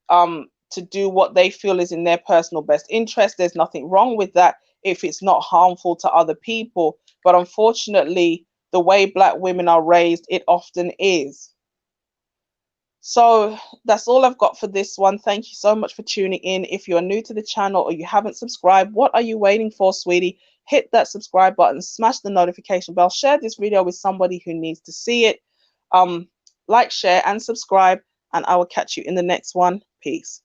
to do what they feel is in their personal best interest. There's nothing wrong with that if it's not harmful to other people. But unfortunately, the way black women are raised, it often is. So that's all I've got for this one. Thank you so much for tuning in. If you're new to the channel or you haven't subscribed, what are you waiting for, sweetie? Hit that subscribe button, smash the notification bell, share this video with somebody who needs to see it. Like, share, and subscribe, and I will catch you in the next one. Peace.